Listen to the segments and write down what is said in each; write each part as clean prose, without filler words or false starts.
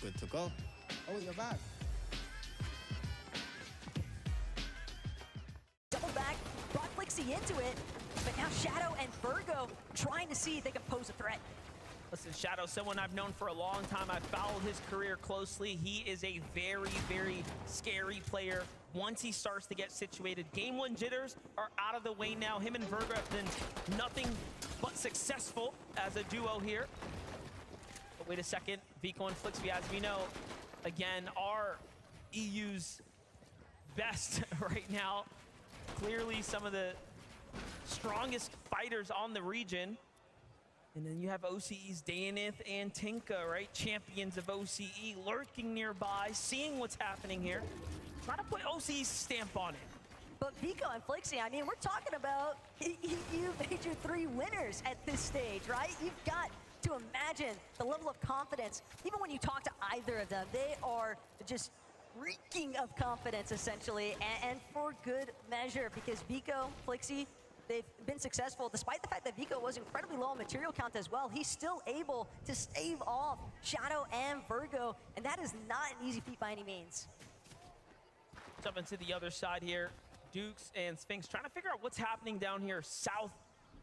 good to go. Oh, you're back. Double back, brought Flixie into it, but now Shadow and Virgo trying to see if they can pose a threat. Listen, Shadow, someone I've known for a long time. I've followed his career closely. He is a very, very scary player. Once he starts to get situated, game one jitters are out of the way now. Him and Virgo have been nothing but successful as a duo here. But wait a second, Vico and Flixie, as we know, again, are EU's best right now. Clearly some of the strongest fighters on the region. And then you have OCE's Dayanith and Tinka, right? Champions of OCE lurking nearby, seeing what's happening here. Trying to put OCE's stamp on it. But Vico and Flixie, I mean, we're talking about EU Major 3 winners at this stage, right? You've got to imagine the level of confidence. Even when you talk to either of them, they are just reeking of confidence, essentially, and for good measure, because Vico, Flixie, they've been successful, despite the fact that Vico was incredibly low on material count as well. He's still able to stave off Shadow and Virgo, and that is not an easy feat by any means. Jumping to the other side here, Dukes and Sphinx trying to figure out what's happening down here south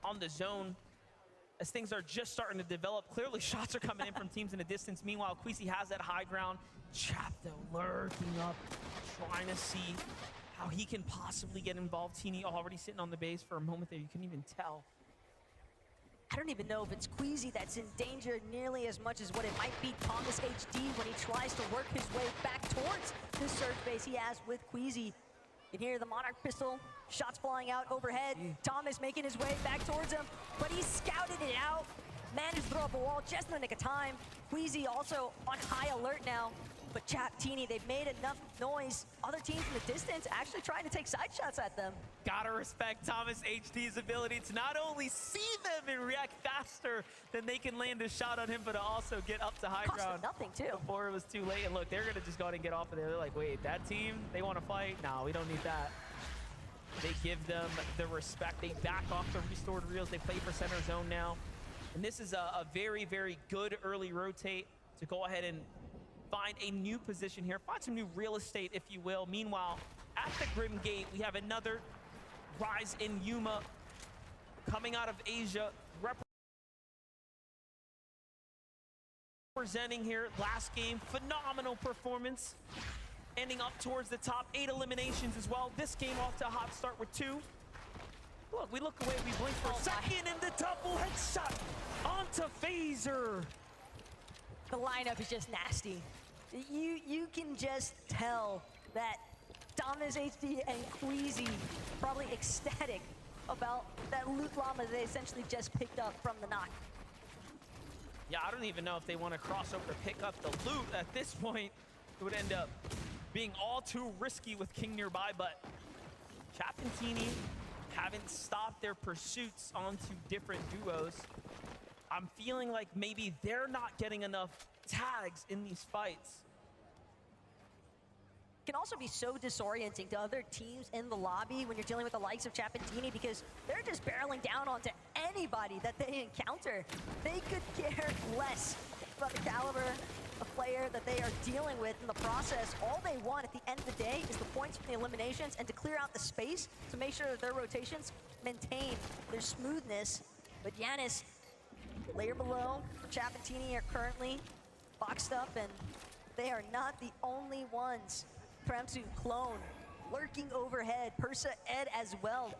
on the zone as things are just starting to develop. Clearly shots are coming in from teams in the distance. Meanwhile, Queasy has that high ground. Chap, though, lurking up, trying to see how he can possibly get involved. Teeny already sitting on the base for a moment there. You couldn't even tell. I don't even know if it's Queasy that's in danger nearly as much as what it might be Thomas HD when he tries to work his way back towards the surge base he has with Queasy. You can hear the Monarch pistol, shots flying out overhead. Thomas making his way back towards him, but he scouted it out. Managed to throw up a wall just in the nick of time. Queasy also on high alert now. But Chap, Teeny, they've made enough noise. Other teams in the distance actually trying to take side shots at them. Gotta respect Thomas HD's ability to not only see them and react faster than they can land a shot on him, but to also get up to high Cost ground them nothing, too. before it was too late. And look, they're gonna just go ahead and get off of there. They're like, wait, that team, they wanna fight? No, we don't need that. They give them the respect. They back off the restored reels. They play for center zone now. And this is a very, very good early rotate to go ahead and find a new position here, find some new real estate, if you will. Meanwhile, at the Grim Gate, we have another Rise in Yuma coming out of Asia, representing here last game. Phenomenal performance, ending up towards the top. 8 eliminations as well. This game off to a hot start with 2. Look, we look away, we blink for a second, and the double headshot onto Phaser. The lineup is just nasty. You can just tell that Thomas HD and Queasy probably ecstatic about that loot llama they essentially just picked up from the knock. Yeah, I don't even know if they want to cross over to pick up the loot at this point. It would end up being all too risky with King nearby, but Chap and Teeny haven't stopped their pursuits onto different duos. I'm feeling like maybe they're not getting enough tags in these fights. It can also be so disorienting to other teams in the lobby when you're dealing with the likes of Chap and Teeny, because they're just barreling down onto anybody that they encounter. They could care less about the caliber of player that they are dealing with in the process. All they want at the end of the day is the points from the eliminations and to clear out the space to make sure that their rotations maintain their smoothness. But Yanis, layer below, Chap and Teeny are currently boxed up, and they are not the only ones. Kremsu, Clone, lurking overhead, Persa, Ed as well.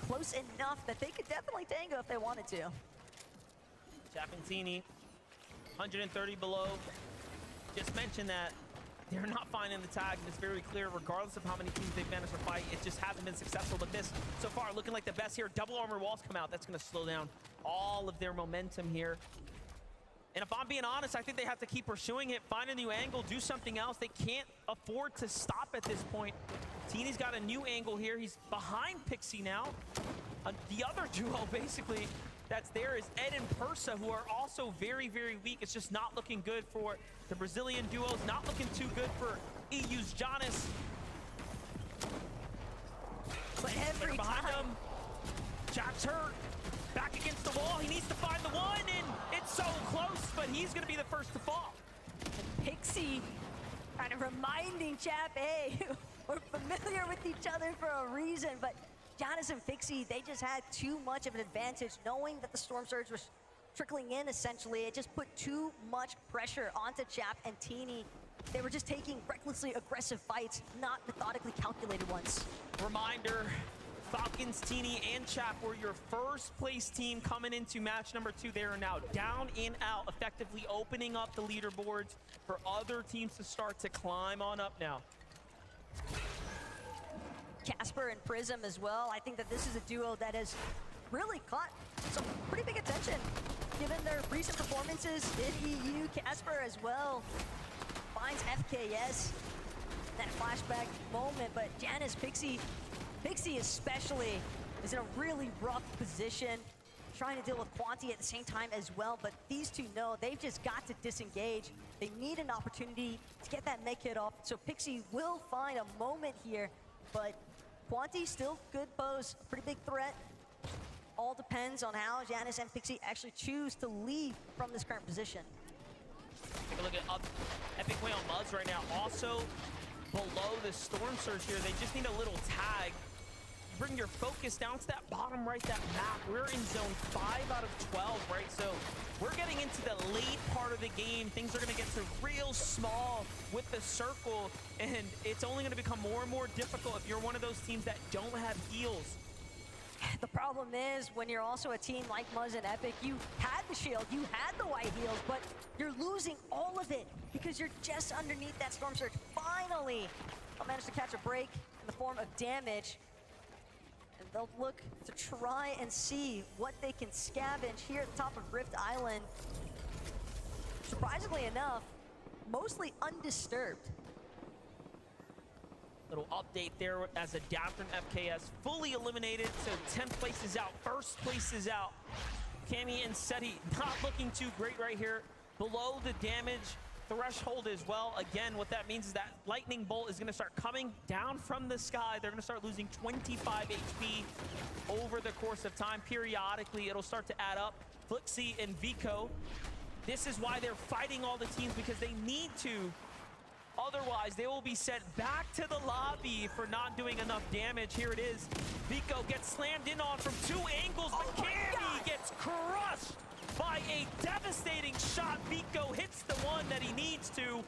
Close enough that they could definitely tango if they wanted to. Chap and Teeny, 130 below. Just mentioned that they're not finding the tags, and it's very clear, regardless of how many teams they've managed to fight, it just hasn't been successful. But this, so far, looking like the best here. Double armor walls come out. That's going to slow down all of their momentum here. And if I'm being honest, I think they have to keep pursuing it, find a new angle, do something else. They can't afford to stop at this point. Teeny's got a new angle here. He's behind Pixie now. The other duo, basically, that's there is Ed and Persa, who are also very, very weak. It's just not looking good for the Brazilian duos. Not looking too good for EU's Jonas. But every behind time, him, Chap's hurt. Back against the wall, he needs to find the one, and it's so close, but he's gonna be the first to fall. Pixie kind of reminding Chap, hey, we're familiar with each other for a reason, but Janus and Pixie, they just had too much of an advantage knowing that the Storm Surge was trickling in essentially. It just put too much pressure onto Chap and Teeny. They were just taking recklessly aggressive fights, not methodically calculated ones. Reminder, Falcons, Teeny, and Chap were your first place team coming into match number 2. They are now down and out, effectively opening up the leaderboards for other teams to start to climb on up now. Casper and Prism as well. I think that this is a duo that has really caught some pretty big attention given their recent performances in EU. Casper as well finds FKS that flashback moment, but Janus, Pixie especially is in a really rough position, trying to deal with Quanti at the same time as well, but these two know they've just got to disengage. They need an opportunity to get that mech hit off, so Pixie will find a moment here, but Quanti still could pose a pretty big threat. All depends on how Janus and Pixie actually choose to leave from this current position. Take a look at Epic Whale Muzz right now. Also below the Storm Surge here, they just need a little tag. Bring your focus down to that bottom right, that map. We're in zone 5 out of 12, right? So we're getting into the late part of the game. Things are gonna get to real small with the circle, and it's only gonna become more and more difficult if you're one of those teams that don't have heals. The problem is when you're also a team like Muzz and Epic, you had the shield, you had the white heals, but you're losing all of it because you're just underneath that Storm Surge. Finally, they'll manage to catch a break in the form of damage. And they'll look to try and see what they can scavenge here at the top of Rift Island. Surprisingly enough, mostly undisturbed. Little update there as a Adapter and FKS fully eliminated, so 10th place is out, first place is out. Cammy and Seti not looking too great right here. Below the damage threshold as well. Again, what that means is that lightning bolt is going to start coming down from the sky. They're going to start losing 25 HP over the course of time. Periodically, it'll start to add up. Flixie and Vico, this is why they're fighting all the teams, because they need to. Otherwise, they will be sent back to the lobby for not doing enough damage. Here it is. Vico gets slammed in on from 2 angles, but Cammy gets crushed by a devastating shot. Vico hits the one that he needs to.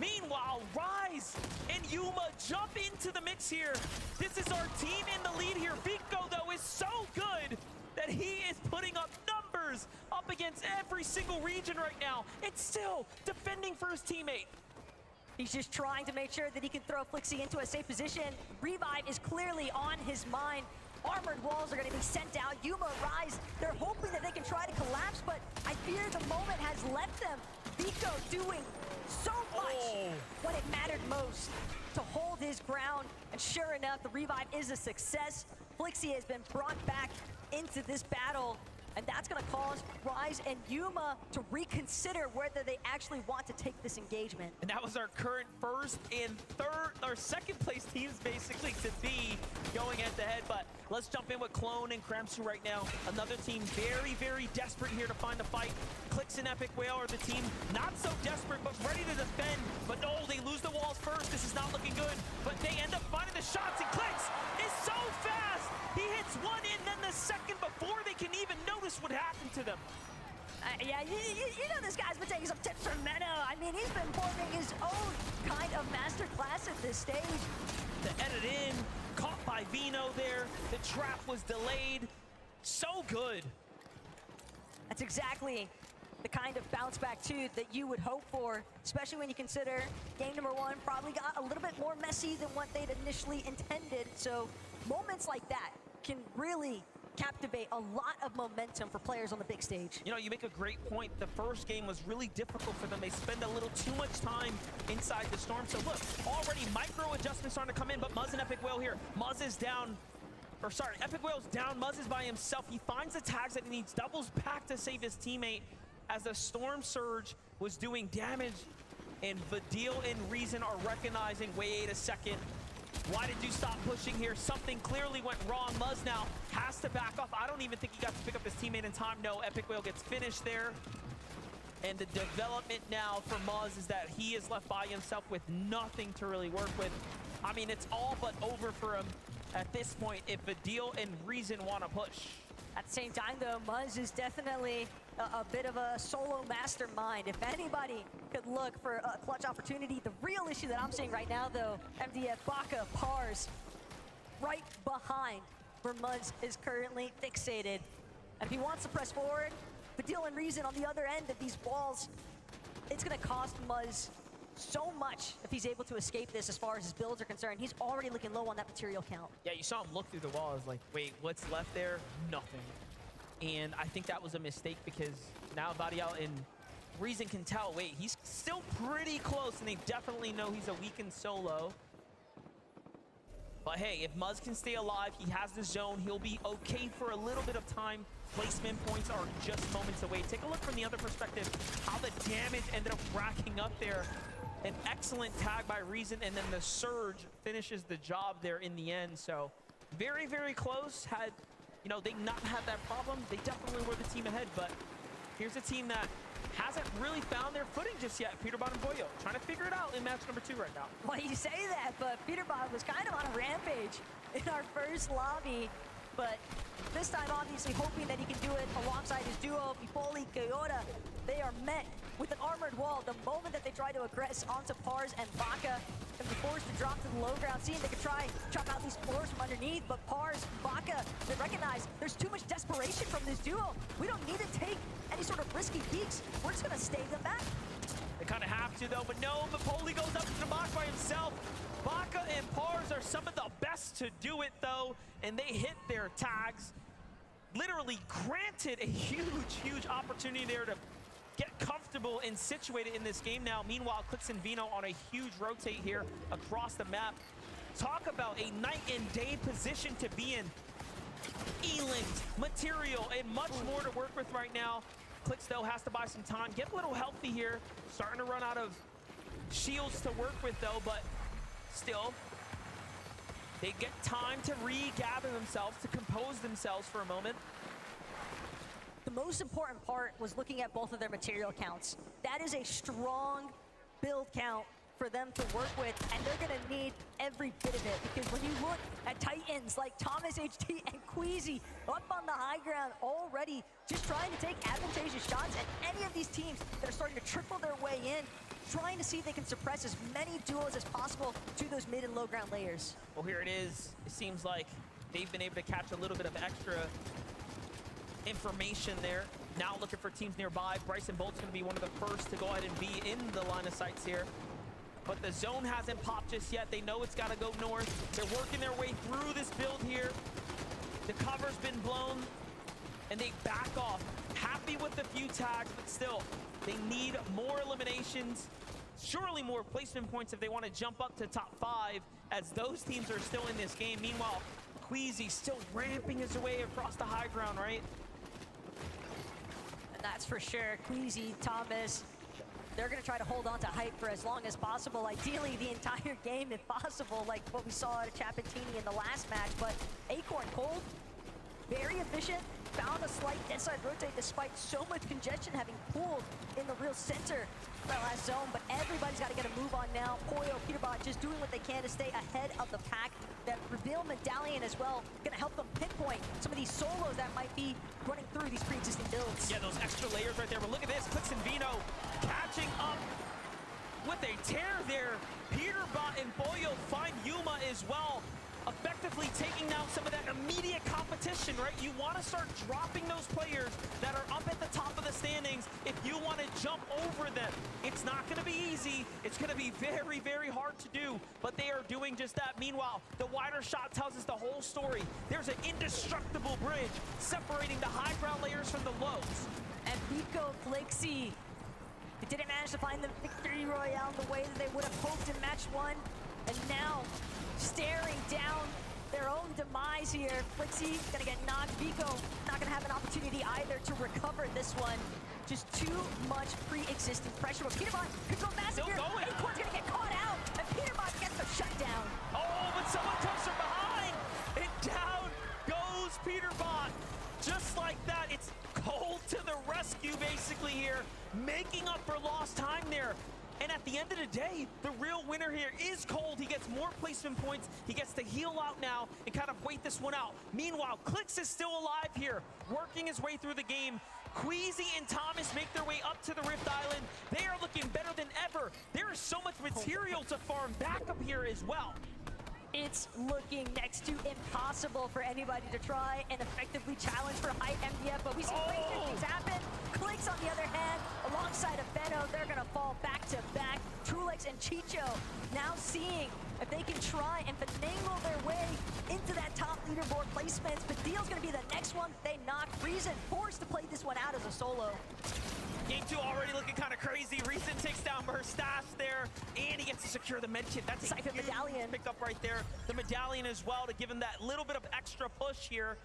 Meanwhile, Rise and Yuma jump into the mix here. This is our team in the lead here. Vico, though, is so good that he is putting up numbers up against every single region right now. It's still defending for his teammate. He's just trying to make sure that he can throw Flixie into a safe position. Revive is clearly on his mind. Armored walls are going to be sent out. Yuma, Rise, they're hoping that they can try to collapse, but I fear the moment has left them. Vico doing so much when it mattered most to hold his ground. And sure enough, the revive is a success. Flixie has been brought back into this battle, and that's going to cause Rise and Yuma to reconsider whether they actually want to take this engagement. And that was our current first and second place teams basically to be going head to head. But let's jump in with Clone and Kramsu right now. Another team very, very desperate here to find a fight. Clix and Epic Whale are the team not so desperate, but ready to defend. But no, they lose the walls first. This is not looking good. But they end up finding the shots, and Clix is so fast. He hits one and then the second before they can even notice what happened to them. Yeah, you know this guy's been taking some tips from Meadow. I mean, he's been forming his own kind of masterclass at this stage. The edit in, caught by Vino there. The trap was delayed. So good. That's exactly the kind of bounce back too that you would hope for, especially when you consider game number 1 probably got a little bit more messy than what they'd initially intended. So moments like that can really captivate a lot of momentum for players on the big stage. You know, you make a great point. The first game was really difficult for them. They spend a little too much time inside the storm. So look, already micro adjustments starting to come in, but Muzz and Epic Whale here. Muzz is down, or sorry, Epic Whale's down. Muzz is by himself. He finds the tags that he needs, doubles back to save his teammate as the Storm Surge was doing damage. And Vidil and Reason are recognizing, wait a second, why did you stop pushing here? Something clearly went wrong. Muzz now has to back off. I don't even think he got to pick up his teammate in time. No, Epic Whale gets finished there. And the development now for Muzz is that he is left by himself with nothing to really work with. I mean, it's all but over for him at this point if Adil and Reason want to push. At the same time, though, Muzz is definitely a bit of a solo mastermind. If anybody could look for a clutch opportunity, the real issue that I'm seeing right now, though, MDF, Baka, Pars, right behind where Muzz is currently fixated. And if he wants to press forward, Adil and Reason on the other end of these walls, it's going to cost Muzz so much if he's able to escape this as far as his builds are concerned. He's already looking low on that material count. Yeah, you saw him look through the wall. I was like, wait, what's left there? Nothing. And I think that was a mistake because now Varial and Reason can tell, wait, he's still pretty close, and they definitely know he's a weakened solo. But hey, if Muzz can stay alive, he has the zone, he'll be okay for a little bit of time. Placement points are just moments away. Take a look from the other perspective, how the damage ended up racking up there. An excellent tag by Reason, and then the Surge finishes the job there in the end. So very, very close. Had, you know, they not had that problem, they definitely were the team ahead. But here's a team that hasn't really found their footing just yet. Peterbot and Boyo trying to figure it out in match number 2 right now. Well, you say that, but Peterbot was kind of on a rampage in our first lobby. But this time, obviously, hoping that he can do it alongside his duo, Pipoli, Kyoto. They are met with an armored wall. The moment that they try to aggress onto Pars and Baka, and be forced to drop to the low ground, seeing they could try chop out these floors from underneath, but Pars, Baka, they recognize there's too much desperation from this duo. We don't need to take any sort of risky peeks. We're just gonna stay them back. They kind of have to, though, but no, Mapoli goes up to the box by himself. Baka and Pars are some of the best to do it, though, and they hit their tags. Literally granted a huge, huge opportunity there to get comfortable and situated in this game now. Meanwhile, Clix and Vino on a huge rotate here across the map. Talk about a night and day position to be in. E-linked, material, and much more to work with right now. Clix, though, has to buy some time. Get a little healthy here. Starting to run out of shields to work with, though, but still, they get time to regather themselves, to compose themselves for a moment. The most important part was looking at both of their material counts. That is a strong build count for them to work with, and they're gonna need every bit of it, because when you look at Titans like Thomas HT and Queasy up on the high ground already, just trying to take advantageous shots, and any of these teams that are starting to trickle their way in, trying to see if they can suppress as many duos as possible to those mid and low ground layers. Well, here it is. It seems like they've been able to catch a little bit of extra information there. Now looking for teams nearby. Bryson Bolt's going to be one of the first to go ahead and be in the line of sights here. But the zone hasn't popped just yet. They know it's got to go north. They're working their way through this build here. The cover's been blown, and they back off. Happy with the few tags, but still, they need more eliminations. Surely more placement points if they want to jump up to top 5, as those teams are still in this game. Meanwhile, Queasy still ramping his way across the high ground, right? And that's for sure. Queasy, Thomas, they're going to try to hold on to hype for as long as possible. Ideally, the entire game, if possible, like what we saw at Chapatini in the last match. But Acorn Cold, very efficient, found a slight inside rotate despite so much congestion having pooled in the real center of that last zone. But everybody's got to get a move on now. Poyo, Peterbot just doing what they can to stay ahead of the pack. That reveal medallion as well, going to help them pinpoint some of these solos that might be running through these pre-existing builds. Yeah, those extra layers right there. But look at this, Clix and Vino catching up with a tear there. Peterbot and Boyo find Yuma as well, effectively taking down some of that immediate competition, right? You want to start dropping those players that are up at the top of the standings if you want to jump over them. It's not going to be easy. It's going to be very, very hard to do, but they are doing just that. Meanwhile, the wider shot tells us the whole story. There's an indestructible bridge separating the high ground layers from the lows. And Pico, Flixie, they didn't manage to find the victory royale the way that they would have hoped in match 1, and now staring down their own demise here. Flixie gonna get knocked. Vico not gonna have an opportunity either to recover this one. Just too much pre-existing pressure. But Peterbot could go massive here. Acorn's gonna get caught out, and Peterbot gets the shutdown. Oh, but someone comes from behind, and down goes Peterbot. Just like that, it's Cold to the rescue basically here. making up for lost time there. And at the end of the day, the real winner here is Cold. He gets more placement points. He gets to heal out now and kind of wait this one out. Meanwhile, Clix is still alive here, working his way through the game. Queasy and Thomas make their way up to the Rift Island. They are looking better than ever. There is so much material to farm back up here as well. It's looking next to impossible for anybody to try and effectively challenge for high MDF, but we see great things happen. Clix, on the other hand, alongside of Benno, they're going to fall back to back. Trulex and Chicho now seeing if they can try and finagle their way into that top leaderboard placements, but Deal's going to be the next one they knock. Reason forced to play this one out as a solo. Game 2 already looking kind of crazy. Reason takes down Mustache there, and he gets to secure the med kit. That's a Siphon huge medallion. pick up right there. The medallion as well to give him that little bit of extra push here.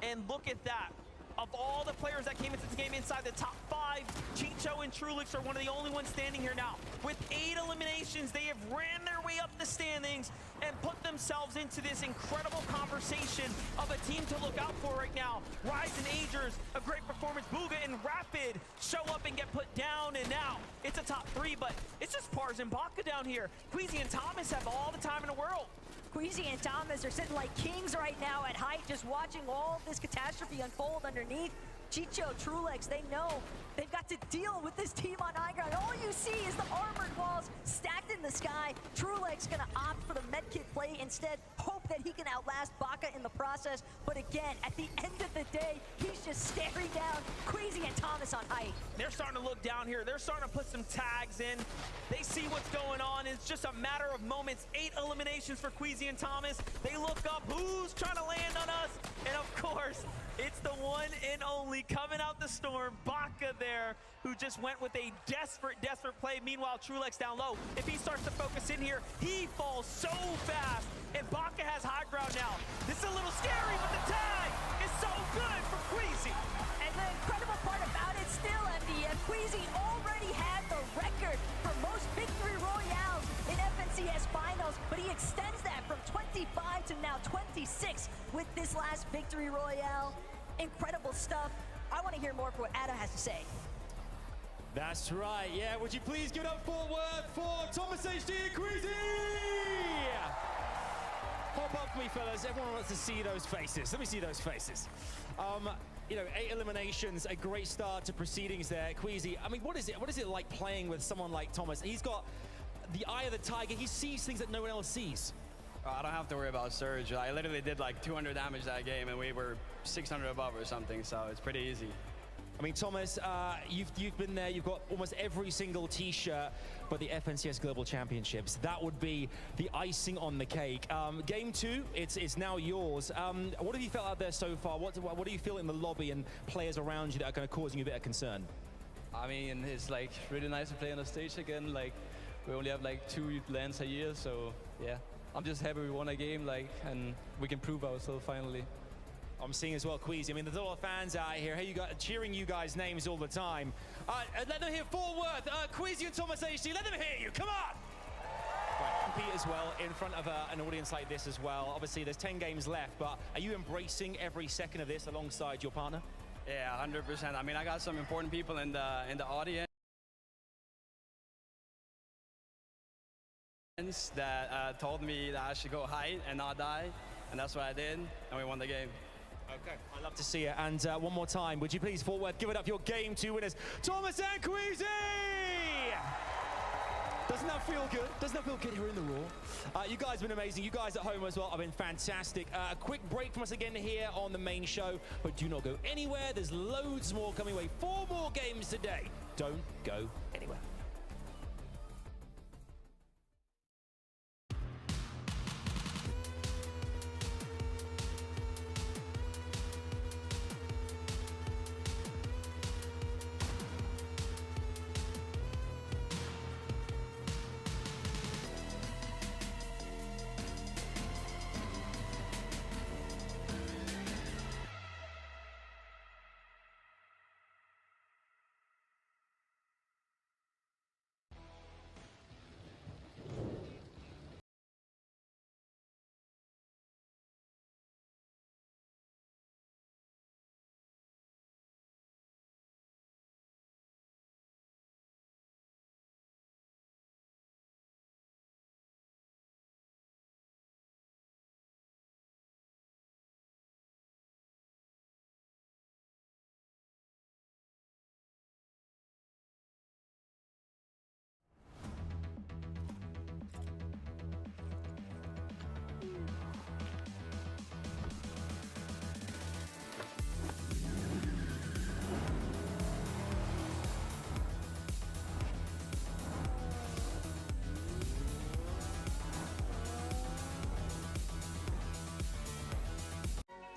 And look at that. Of all the players that came into this game inside the top 5, Chicho and Trulix are one of the only ones standing here now. With 8 eliminations, they have ran their way up the standings and put themselves into this incredible conversation of a team to look out for right now. Rise and Agers, a great performance. Bugha and Rapid show up and get put down, and now it's a top 3, but it's just Pars and Baka down here. Queasy and Thomas have all the time in the world. Queasy and Thomas are sitting like kings right now at height, just watching all of this catastrophe unfold underneath. Chicho, Trulex, they know they've got to deal with this team on high ground. All you see is the armored walls stacked in the sky. Trulex gonna opt for the medkit play instead, hope that he can outlast Baka in the process. But again, at the end of the day, he's just staring down Queasy and Thomas on height. They're starting to look down here. They're starting to put some tags in. They see what's going on. It's just a matter of moments. 8 eliminations for Queasy and Thomas. They look up, who's trying to land on us? And of course, it's the one and only coming out the storm, Baka there, who just went with a desperate play. Meanwhile, Trulex down low. If he starts to focus in here, he falls so fast. And Baka has high ground now. This is a little scary, but the tag is so good for Queasy. And the incredible part about it still, MDF, Queasy already had the record for most victory royales in FNCS finals, but he extends that from 25 to now 26 with this last victory royale. Incredible stuff. I want to hear more for what Adam has to say. That's right, yeah. Would you please give it up forward for Thomas HD and Queasy? Hop up for me, fellas. Everyone wants to see those faces. Let me see those faces. You know, 8 eliminations, a great start to proceedings there. Queasy, I mean, what is it like playing with someone like Thomas? He's got the eye of the tiger. He sees things that no one else sees. I don't have to worry about Surge. I literally did like 200 damage that game, and we were 600 above or something, so it's pretty easy. I mean, Thomas, you've been there. You've got almost every single T-shirt, but the FNCS Global Championships, that would be the icing on the cake. Game 2, it's now yours. What have you felt out there so far? What do you feel in the lobby and players around you that are kind of causing you a bit of concern? I mean, it's like really nice to play on the stage again. Like, we only have like 2 lands a year, so yeah. I'm just happy we won a game, like, and we can prove ourselves finally. I'm seeing as well, Queasy. I mean, there's a lot of fans out here. Hey, you got cheering you guys' names all the time. Let them hear Fort Worth, Queasy and Thomas HD. Let them hear you. Come on! Right, compete as well in front of an audience like this as well. Obviously, there's 10 games left, but are you embracing every second of this alongside your partner? Yeah, 100%. I mean, I got some important people in the audience that told me that I should go hide and not die, and that's what I did, and we won the game. Okay, I'd love to see it. And one more time, would you please, Fort Worth, give it up your Game 2 winners, Thomas and Queasy! Doesn't that feel good? Doesn't that feel good here in the Raw? You guys have been amazing. You guys at home as well have been fantastic. A quick break from us again here on the main show, but do not go anywhere. There's loads more coming away. 4 more games today. Don't go anywhere.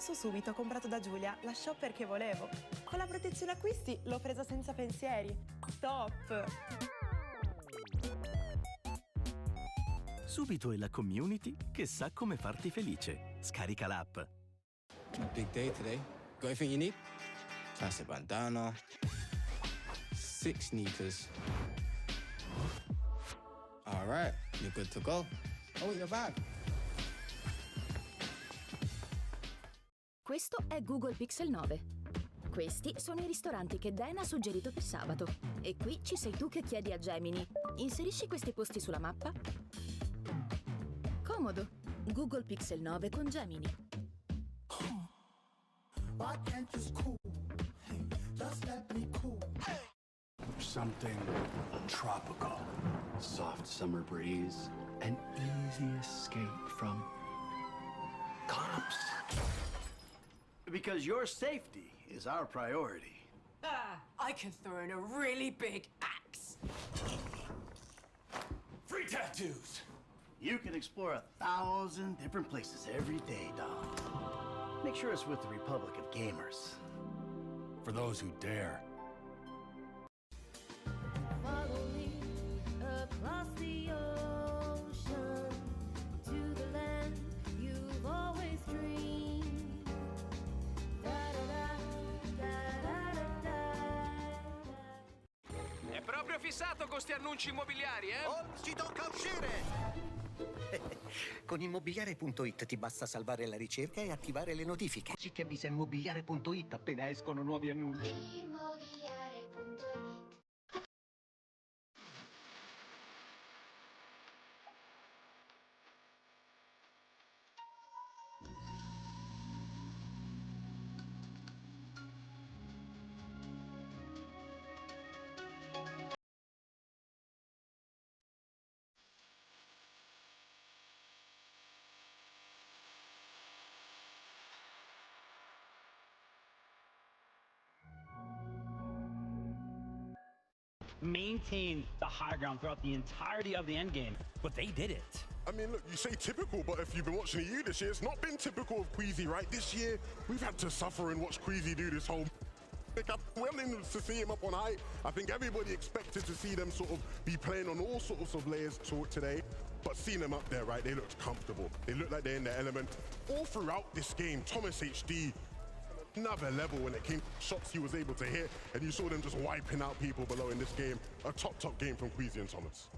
Su Subito ho comprato da Giulia la shopper che volevo. Con la protezione acquisti l'ho presa senza pensieri. Top! Subito è la community che sa come farti felice. Scarica l'app. Big day today. Got everything you need? Classic bandana. 6 sneakers. All right, you're good to go. Oh, your bag. Questo è Google Pixel 9. Questi sono i ristoranti che Dan ha suggerito per sabato. E qui ci sei tu che chiedi a Gemini. Inserisci questi posti sulla mappa. Comodo. Google Pixel 9 con Gemini. Something tropical. Soft summer breeze. An easy escape from cops. Because your safety is our priority. I can throw in a really big axe. Free tattoos! You can explore 1,000 different places every day, dog. Make sure it's with the Republic of Gamers. For those who dare. Follow me across the ocean to the land you've always dreamed. È proprio fissato con sti annunci immobiliari, eh? Ci tocca uscire! Con Immobiliare.it ti basta salvare la ricerca e attivare le notifiche. Così ti avvisa Immobiliare.it appena escono nuovi annunci. Immobiliare.it. Maintain the high ground throughout the entirety of the endgame, but they did it. I mean, look, you say typical, but if you've been watching EU this year, it's not been typical of Queasy, right? This year, we've had to suffer and watch Queasy do this whole... We're willing to see him up on height. I think everybody expected to see them sort of be playing on all sorts of layers today, but seeing them up there, right, they looked comfortable. They looked like they're in their element. All throughout this game, Thomas HD, another level when it came to shots he was able to hit, and you saw them just wiping out people below in this game. A top game from Queasy and Thomas.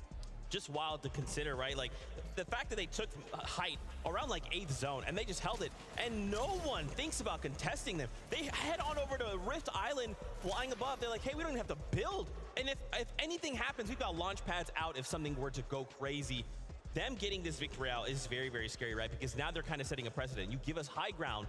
Just wild to consider, right? Like, the fact that they took height around like 8th zone and they just held it, and no one thinks about contesting them. They head on over to Rift Island, flying above. They're like, hey, we don't even have to build. And if anything happens, we've got launch pads out if something were to go crazy. Them getting this victory out is very, very scary, right? Because now they're kind of setting a precedent. You give us high ground,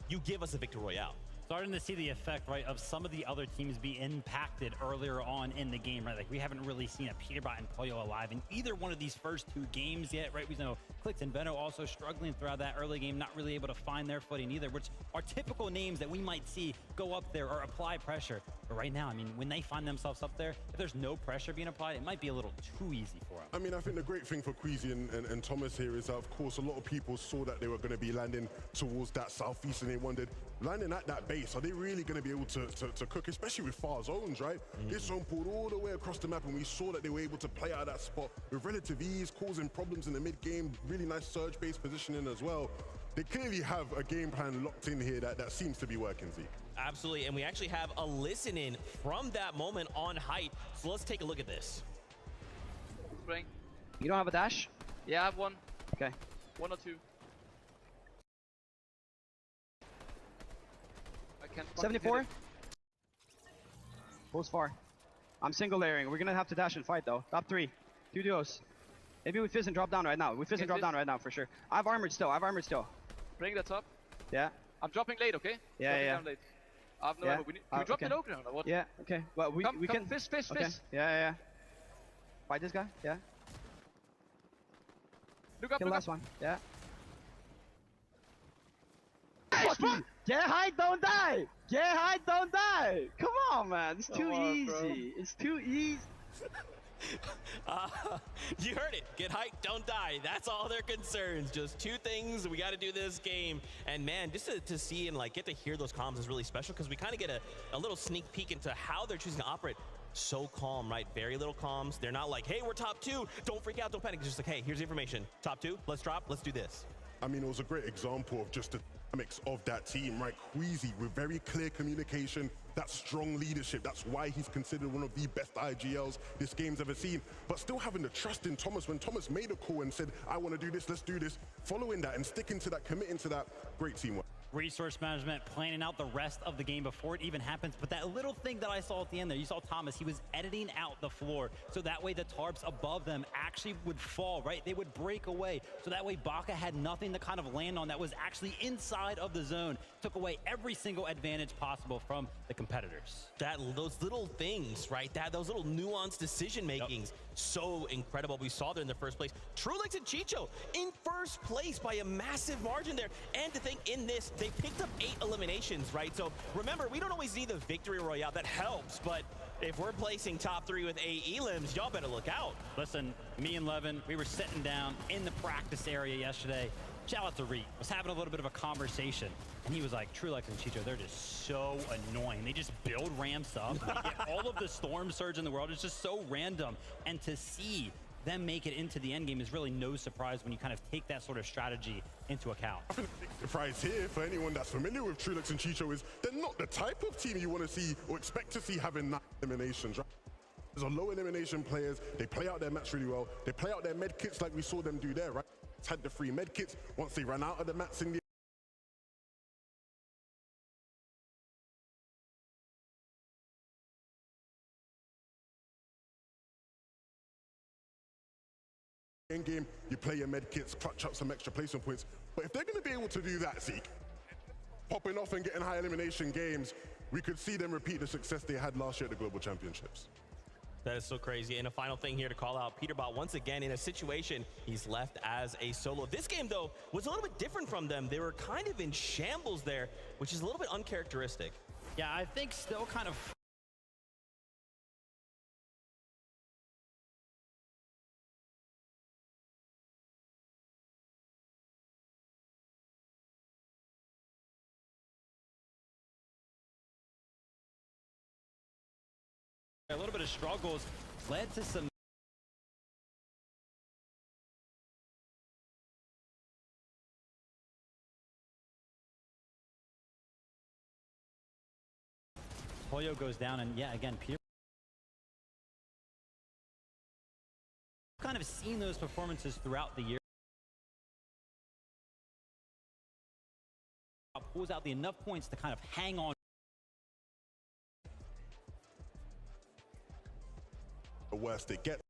you give us a victory royale. Starting to see the effect, right, of some of the other teams be impacted earlier on in the game, right? Like, we haven't really seen a Peterbot and Pollo alive in either one of these first 2 games yet, right? We know Clix and Veno also struggling throughout that early game, not really able to find their footing either, which are typical names that we might see go up there or apply pressure. But right now, I mean, when they find themselves up there, if there's no pressure being applied, it might be a little too easy for them. I mean, I think the great thing for Queasy and Thomas here is that, of course, a lot of people saw that they were going to be landing towards that southeast, and they wondered, landing at that base, are they really going to be able to cook, especially with far zones, right? This zone pulled all the way across the map, and we saw that they were able to play out of that spot with relative ease, causing problems in the mid-game, really nice surge-based positioning as well. They clearly have a game plan locked in here that seems to be working, Zeke. Absolutely, and we actually have a listen-in from that moment on height. So let's take a look at this. Spring. You don't have a dash? Yeah, I have one. Okay. 1 or 2. I can't 74. Pulls far. I'm single layering. We're gonna have to dash and fight though. Top 3. 2 duos. Maybe we fizz and drop down right now. We fizz and drop down right now for sure. I have armored still. Bring that up. Yeah. I'm dropping late, okay? Yeah. Down late. I have no ammo. Can we drop it low ground or what? Yeah, okay. Well, we can... Fizz. Okay. Yeah. Fight this guy, yeah. Look up, Kill look last up. one, yeah. Get high, don't die! Get high, don't die! Come on, man. It's too easy. Bro. It's too easy. You heard it. Get hyped, don't die. That's all their concerns. Just two things. We got to do this game. And man, just to see and like get to hear those comms is really special because we kind of get a little sneak peek into how they're choosing to operate. So calm, right? Very little comms. They're not like, hey, we're top 2. Don't freak out, don't panic. It's just like, hey, here's the information. Top 2, let's drop, let's do this. I mean, it was a great example of just the dynamics of that team, right? Queasy with very clear communication, that strong leadership. That's why he's considered one of the best IGLs this game's ever seen. But still having the trust in Thomas. When Thomas made a call and said, I want to do this, let's do this, following that and sticking to that, committing to that, great teamwork. Resource management, planning out the rest of the game before it even happens. But that little thing that I saw at the end there, you saw Thomas, he was editing out the floor. So that way the tarps above them actually would fall, right? They would break away. So that way Baka had nothing to kind of land on that was actually inside of the zone. Took away every single advantage possible from the competitors. Those little things, right? Those little nuanced decision makings, so incredible. We saw there in the first place. Trulix and Chicho in first place by a massive margin there. And to think in this, they picked up 8 eliminations, right? So remember, we don't always need the victory royale. That helps, but if we're placing top 3 with 8 elims, y'all better look out. Listen, me and Levin, we were sitting down in the practice area yesterday. Shout out to Reed. Was having a little bit of a conversation. And he was like, Trulix and Chicho, they're just so annoying. They just build ramps up. They get all of the storm surge in the world. It's just so random. And to see them make it into the end game is really no surprise when you kind of take that sort of strategy into account. I think the big surprise here for anyone that's familiar with Trulix and Chicho is they're not the type of team you want to see or expect to see having 9 eliminations, right? These are low elimination players. They play out their mats really well. They play out their med kits like we saw them do there, right? Had the 3 med kits. Once they ran out of the mats in the end game, you play your med kits, clutch up some extra placement points. But if they're going to be able to do that, Zeke, popping off and getting high elimination games, we could see them repeat the success they had last year at the Global Championships. That is so crazy. And a final thing here to call out Peterbot once again in a situation he's left as a solo. This game, though, was a little bit different from them. They were kind of in shambles there, which is a little bit uncharacteristic. Yeah, I think still kind of a little bit of struggles led to some Pollo goes down, and yeah, again, Peter kind of seen those performances throughout the year. Pulls out the enough points to kind of hang on. The worst it gets.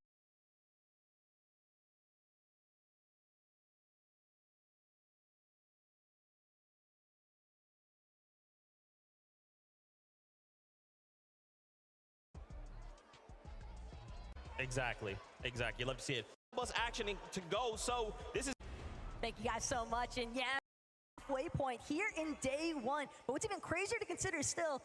Exactly. You love to see it. Plus action to go. So this is. Thank you guys so much. And yeah, halfway point here in day 1. But what's even crazier to consider still,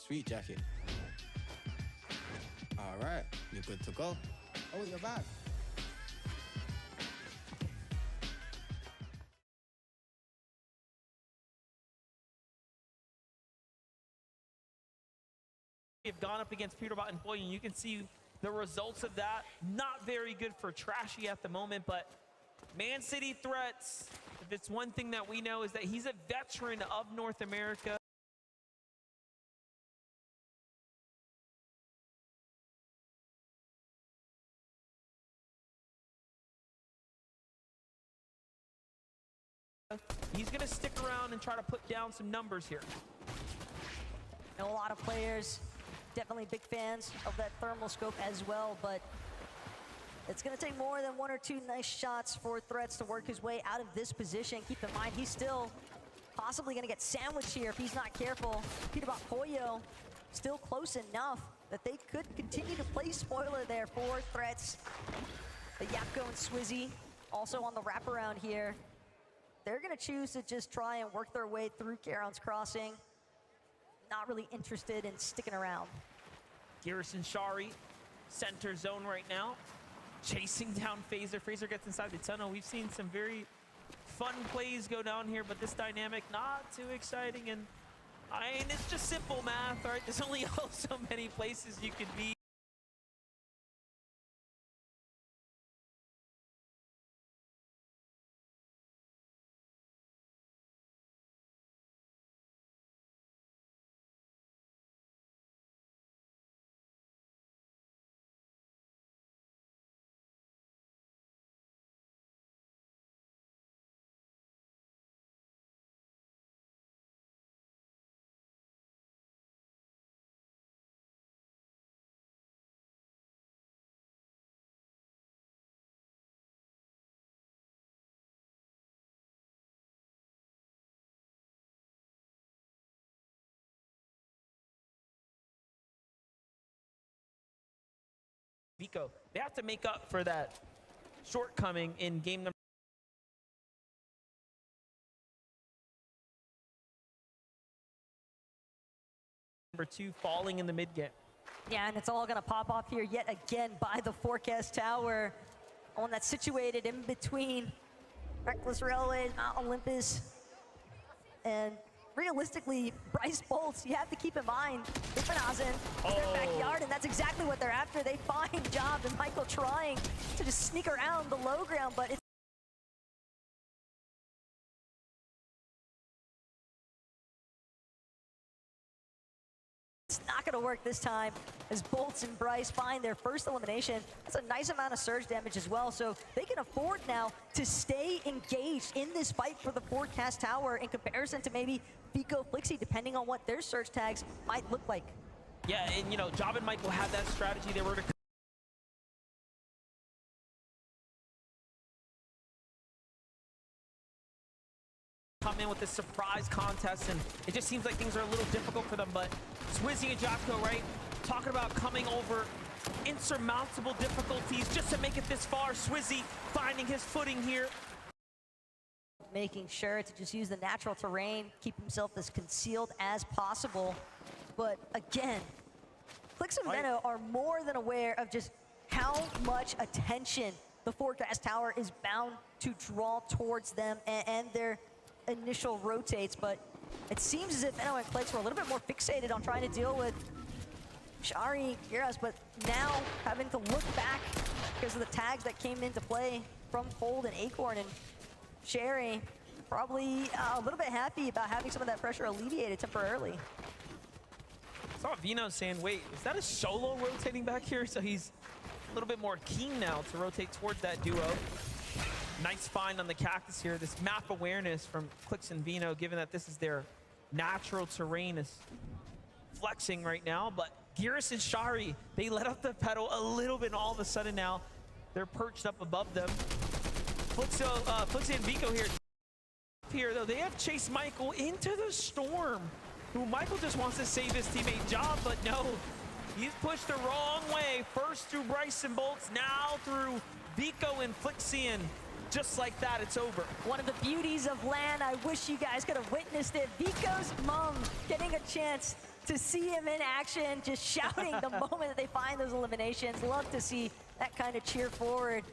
Sweet jacket. All right, you're good to go. Oh, you're back. Have gone up against Peterbot and Poyo, and you can see the results of that. Not very good for Trashy at the moment, but Man City Threats, if it's one thing that we know, is that he's a veteran of North America. He's going to stick around and try to put down some numbers here. And a lot of players, definitely big fans of that thermal scope as well, but it's going to take more than one or two nice shots for Threats to work his way out of this position. Keep in mind, he's still possibly going to get sandwiched here if he's not careful. Peterbot Poyo still close enough that they could continue to play spoiler there for Threats. The Yapko and Swizzy also on the wraparound here. They're going to choose to just try and work their way through Charon's Crossing. Not really interested in sticking around. Garrison Shari, center zone right now, chasing down Phaser. Phaser gets inside the tunnel. We've seen some very fun plays go down here, but this dynamic not too exciting. And I mean, it's just simple math, right? There's only so many places you could be. Vico, they have to make up for that shortcoming in game number 2, falling in the mid game. Yeah, and it's all gonna pop off here yet again by the Forecast Tower. One that's situated in between Reckless Railway, Mount Olympus, and realistically, Bryce Bolts, you have to keep in mind, Ifanazen in their backyard, and that's exactly what they're after. They find Job and Michael trying to just sneak around the low ground, but it's not gonna work this time as Bolts and Bryce find their first elimination. That's a nice amount of surge damage as well, so they can afford now to stay engaged in this fight for the Forecast Tower in comparison to maybe Vico Flixie, depending on what their surge tags might look like. Yeah, and you know, Job and Michael had that strategy. They were to come in with this surprise contest, and it just seems like things are a little difficult for them. But Swizzy and Jocko, right, talking about coming over insurmountable difficulties just to make it this far. Swizzy finding his footing here. Making sure to just use the natural terrain, keep himself as concealed as possible. But again, Flix and Veno are more than aware of just how much attention the Forecast Tower is bound to draw towards them and their initial rotates. But it seems as if Veno and Clicks were a little bit more fixated on trying to deal with Shari, Giras, but now having to look back because of the tags that came into play from Fold and Acorn, and Sherry probably a little bit happy about having some of that pressure alleviated temporarily. I saw Vino saying, wait, is that a solo rotating back here? So he's a little bit more keen now to rotate towards that duo. Nice find on the Cactus here. This map awareness from Clicks and Vino, given that this is their natural terrain, is flexing right now. But Giras and Shari, they let up the pedal a little bit, and all of a sudden now they're perched up above them. Flixie and Vico here though, they have chased Michael into the storm, who Michael just wants to save his teammate Job, but no, he's pushed the wrong way. First through Bryce and Bolts, now through Vico and Flixie, and just like that, it's over. One of the beauties of LAN, I wish you guys could have witnessed it. Vico's mom getting a chance to see him in action, just shouting the moment that they find those eliminations. Love to see that kind of cheer forward.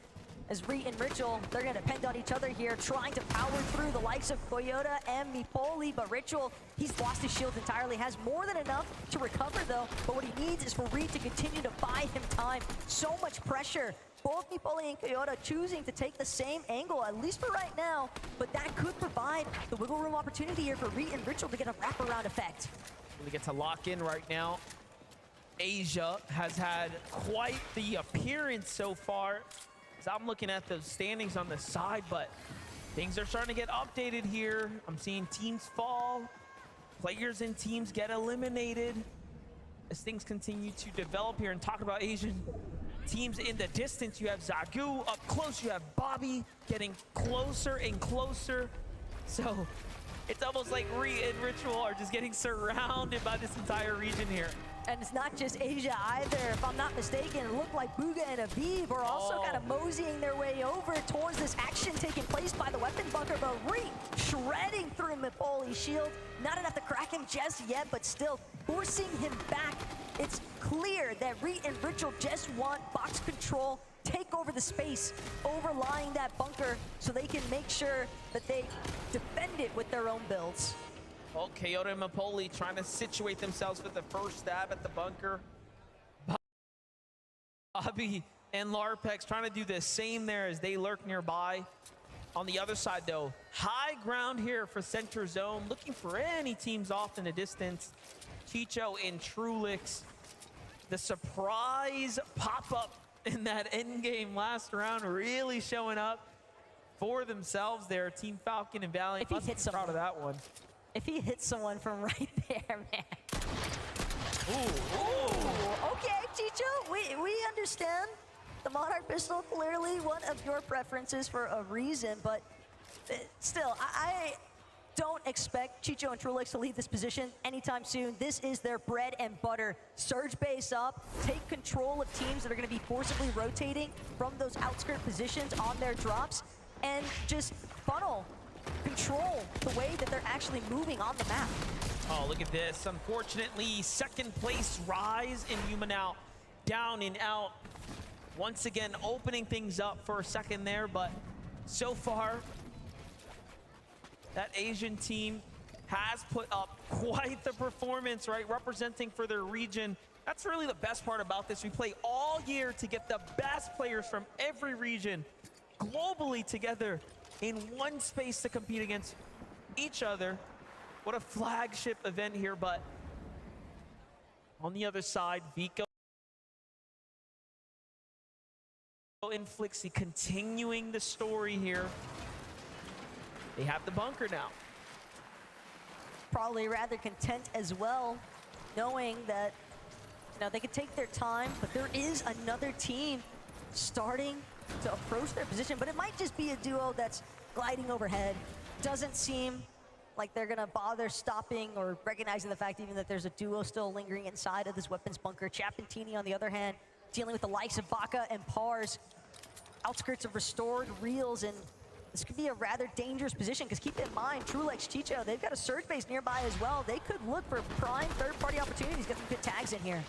As Reet and Ritual, they're going to depend on each other here, trying to power through the likes of Coyota and Mipoli, but Ritual, he's lost his shields entirely, has more than enough to recover though, but what he needs is for Reet to continue to buy him time. So much pressure. Both Mipoli and Coyota choosing to take the same angle, at least for right now, but that could provide the wiggle room opportunity here for Reet and Ritual to get a wraparound effect. We get to lock in right now. Asia has had quite the appearance so far. I'm looking at the standings on the side, but things are starting to get updated here. I'm seeing teams fall, players and teams get eliminated as things continue to develop here. And talk about Asian teams in the distance, you have Zagu up close, you have Bobby getting closer and closer. So it's almost like Reet and Ritual are just getting surrounded by this entire region here. And it's not just Asia either. If I'm not mistaken, it looked like Bugha and Aviv are also kind of moseying their way over towards this action taking place by the weapon bunker, but Reet shredding through Mipoli's shield. Not enough to crack him just yet, but still forcing him back. It's clear that Reet and Ritual just want box control, take over the space overlying that bunker so they can make sure that they defend it with their own builds. Oh, Coyota and Mipoli trying to situate themselves for the first stab at the bunker. Bobby and Larpex trying to do the same there as they lurk nearby. On the other side, though, high ground here for center zone, looking for any teams off in the distance. Chicho and Trulix, the surprise pop-up in that end game last round, really showing up for themselves there. Team Falcon and Valiant. If he hits proud of that one. If he hits someone from right there, man. Ooh. Okay, Chicho, we understand. The Monarch pistol, clearly one of your preferences for a reason, but still, I don't expect Chicho and Trulix to leave this position anytime soon. This is their bread and butter. Surge base up, take control of teams that are gonna be forcibly rotating from those outskirt positions on their drops, and just funnel, control the way that they're actually moving on the map. Oh, look at this. Unfortunately, second place Rise and Yuma now down and out. Once again, opening things up for a second there, but so far, that Asian team has put up quite the performance, right? Representing for their region. That's really the best part about this. We play all year to get the best players from every region globally together in one space to compete against each other. What a flagship event here, but on the other side, Vico and Flixie continuing the story here. They have the bunker now. Probably rather content as well, knowing that they could take their time, but there is another team starting to approach their position, but it might just be a duo that's gliding overhead. Doesn't seem like they're gonna bother stopping or recognizing the fact even that there's a duo still lingering inside of this weapons bunker. Chapentini, on the other hand, dealing with the likes of Baka and Pars, outskirts of restored reels, and this could be a rather dangerous position because keep in mind, Trulix, Chicho, they've got a surge base nearby as well. They could look for prime third-party opportunities, get some good tags in here.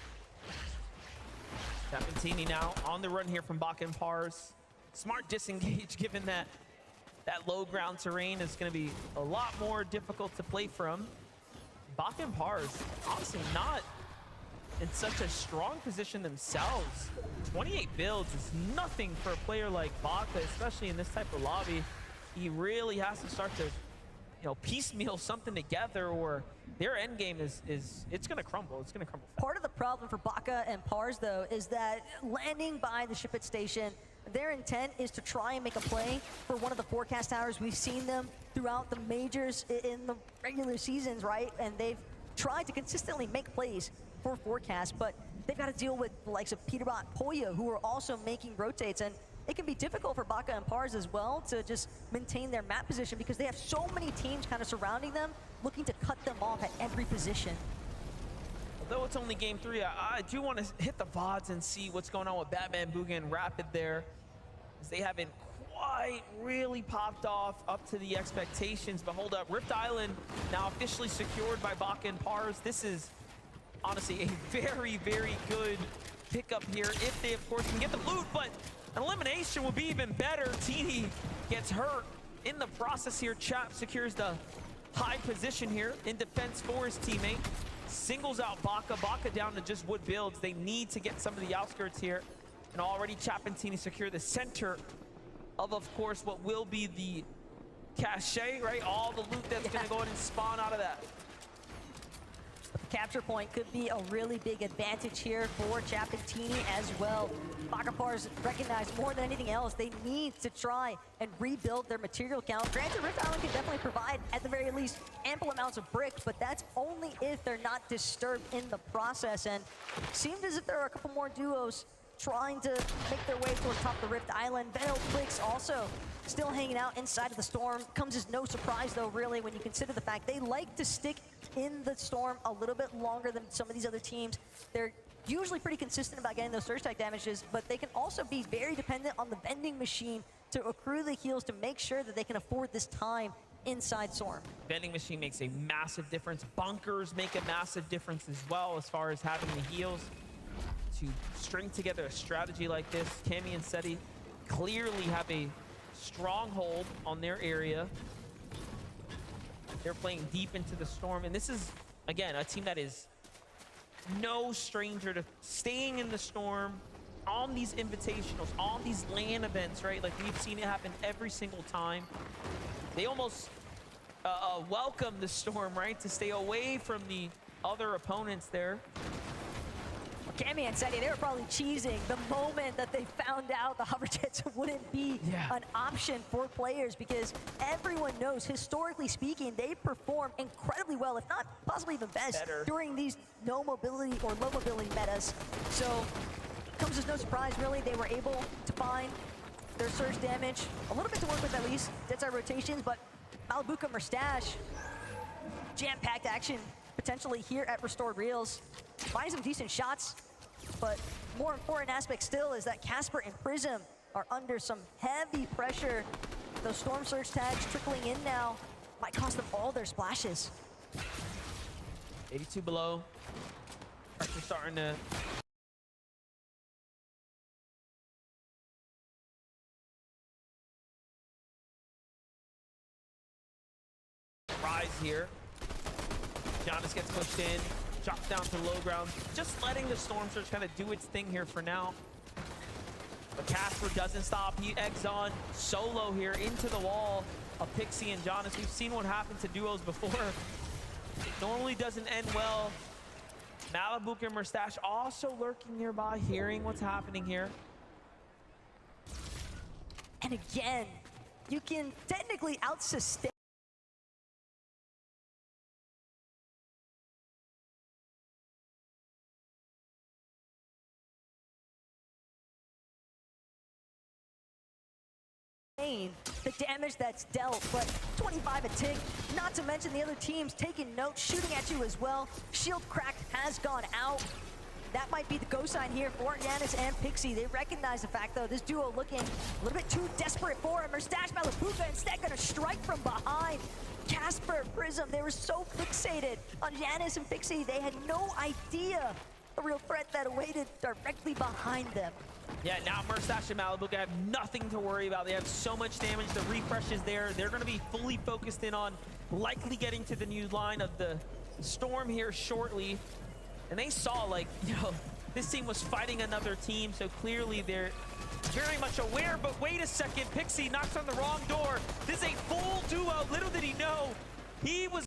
Chapentini now on the run here from Baka and Pars. Smart disengage given that low ground terrain is going to be a lot more difficult to play from. Baka and Pars, honestly not in such a strong position themselves. 28 builds is nothing for a player like Baka, especially in this type of lobby. He really has to start to, piecemeal something together, or their end game is it's gonna crumble. It's gonna crumble fast. Part of the problem for Baka and Pars, though, is that landing by the ship-it station, their intent is to try and make a play for one of the forecast towers. We've seen them throughout the majors in the regular seasons, right? And they've tried to consistently make plays for forecast, but they've got to deal with the likes of Peterbot, Poyo, who are also making rotates, and it can be difficult for Baka and Pars as well to just maintain their map position because they have so many teams kind of surrounding them, looking to cut them off at every position. Although it's only game 3, I do want to hit the VODs and see what's going on with Batman, Bugha, and Rapid there, as they haven't quite really popped off up to the expectations. But hold up, Rift Island now officially secured by Baka and Pars. This is honestly a very, very good pickup here if they, of course, can get the loot, but an elimination would be even better. Teeny gets hurt in the process here. Chap secures the high position here in defense for his teammate. Singles out Baka. Baka down to just wood builds. They need to get some of the outskirts here. And already Chap and Teeny secure the center of course, what will be the cache, right? All the loot that's gonna go in and spawn out of that. Capture point could be a really big advantage here for Chap and Teeny as well. Bakapars recognize more than anything else, they need to try and rebuild their material count. Granted, Rift Island can definitely provide, at the very least, ample amounts of bricks, but that's only if they're not disturbed in the process. And seemed as if there are a couple more duos trying to make their way towards top of the Rift Island. Veno Clix also still hanging out inside of the Storm. Comes as no surprise, though, really, when you consider the fact they like to stick in the Storm a little bit longer than some of these other teams. They're usually pretty consistent about getting those surge tag damages, but they can also be very dependent on the vending machine to accrue the heals to make sure that they can afford this time inside Storm. Vending machine makes a massive difference. Bunkers make a massive difference as well as far as having the heals to string together a strategy like this. Cammy and Seti clearly have a stronghold on their area. They're playing deep into the Storm, and this is, again, a team that is no stranger to staying in the Storm on these invitationals, on these LAN events, right? Like, we've seen it happen every single time. They almost welcome the Storm, right? To stay away from the other opponents there. Cammy and Seti, they were probably cheesing the moment that they found out the hover jets wouldn't be an option for players, because everyone knows, historically speaking, they perform incredibly well, if not possibly even best, during these no mobility or low mobility metas. So, comes as no surprise, really, they were able to find their surge damage, a little bit to work with at least, Deadside rotations, but Malabuka Merstash, jam-packed action potentially here at Restored Reels. Find some decent shots, but more important aspect still is that Casper and Prism are under some heavy pressure. Those Storm Surge tags trickling in now might cost them all their splashes. 82 below. Pressure starting to rise here. Giannis gets pushed in, drops down to low ground, just letting the Storm Surge kind of do its thing here for now. But Casper doesn't stop. He eggs on solo here into the wall of Pixie and Giannis. We've seen what happened to duos before. It normally doesn't end well. Malabuka and Merstash also lurking nearby, hearing what's happening here. And again, you can technically out-sustain the damage that's dealt, but 25 a tick, not to mention the other teams taking notes, shooting at you as well. Shield cracked has gone out. That might be the go sign here for Giannis and Pixie. They recognize the fact, though, this duo looking a little bit too desperate for him. Merstash Malabuka instead gonna strike from behind. Casper, Prism, they were so fixated on Giannis and Pixie, they had no idea the real threat that awaited directly behind them. Yeah, now Merstash and Malabuka have nothing to worry about. They have so much damage. The refresh is there. They're going to be fully focused in on likely getting to the new line of the Storm here shortly. And they saw, like, you know, this team was fighting another team, so clearly they're very much aware. But wait a second, Pixie knocks on the wrong door. This is a full duo. Little did he know, he was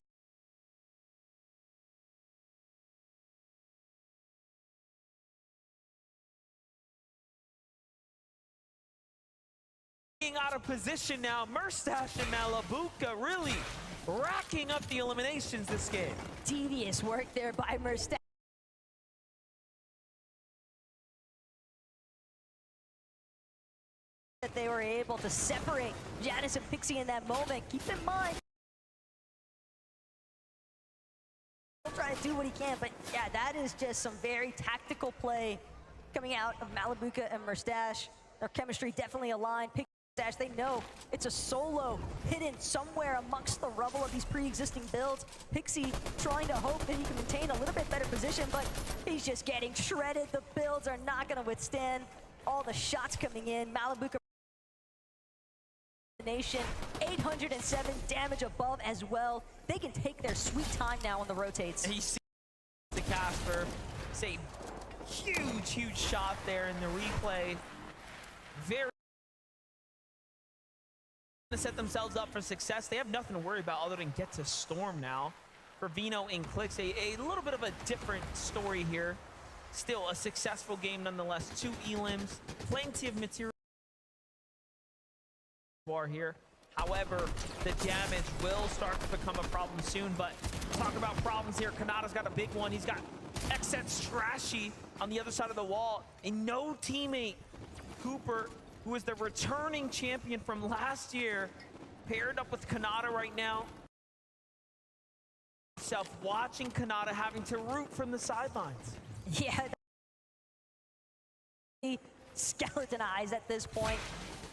out of position now. Merstash and Malabuka really racking up the eliminations this game. Devious work there by Merstash. That they were able to separate Giannis and Pixie in that moment. Keep in mind, he'll try to do what he can, but yeah, that is just some very tactical play coming out of Malabuka and Merstash. Their chemistry definitely aligned. Dash, they know it's a solo hidden somewhere amongst the rubble of these pre-existing builds. Pixie trying to hope that he can maintain a little bit better position, but he's just getting shredded. The builds are not going to withstand all the shots coming in. Malibu Nation, 807 damage above as well. They can take their sweet time now on the rotates. And you see the Casper, it's a huge shot there in the replay. Very to set themselves up for success. They have nothing to worry about other than get to Storm now. For Vino and Clix, a little bit of a different story here. Still a successful game nonetheless. 2 elims, plenty of material here. However, the damage will start to become a problem soon. But talk about problems here. Kanata's got a big one. He's got XZ Trashy on the other side of the wall. And no teammate, Cooper, who is the returning champion from last year, paired up with Kanata right now. Watching Kanata having to root from the sidelines. Yeah. Skeletonized at this point.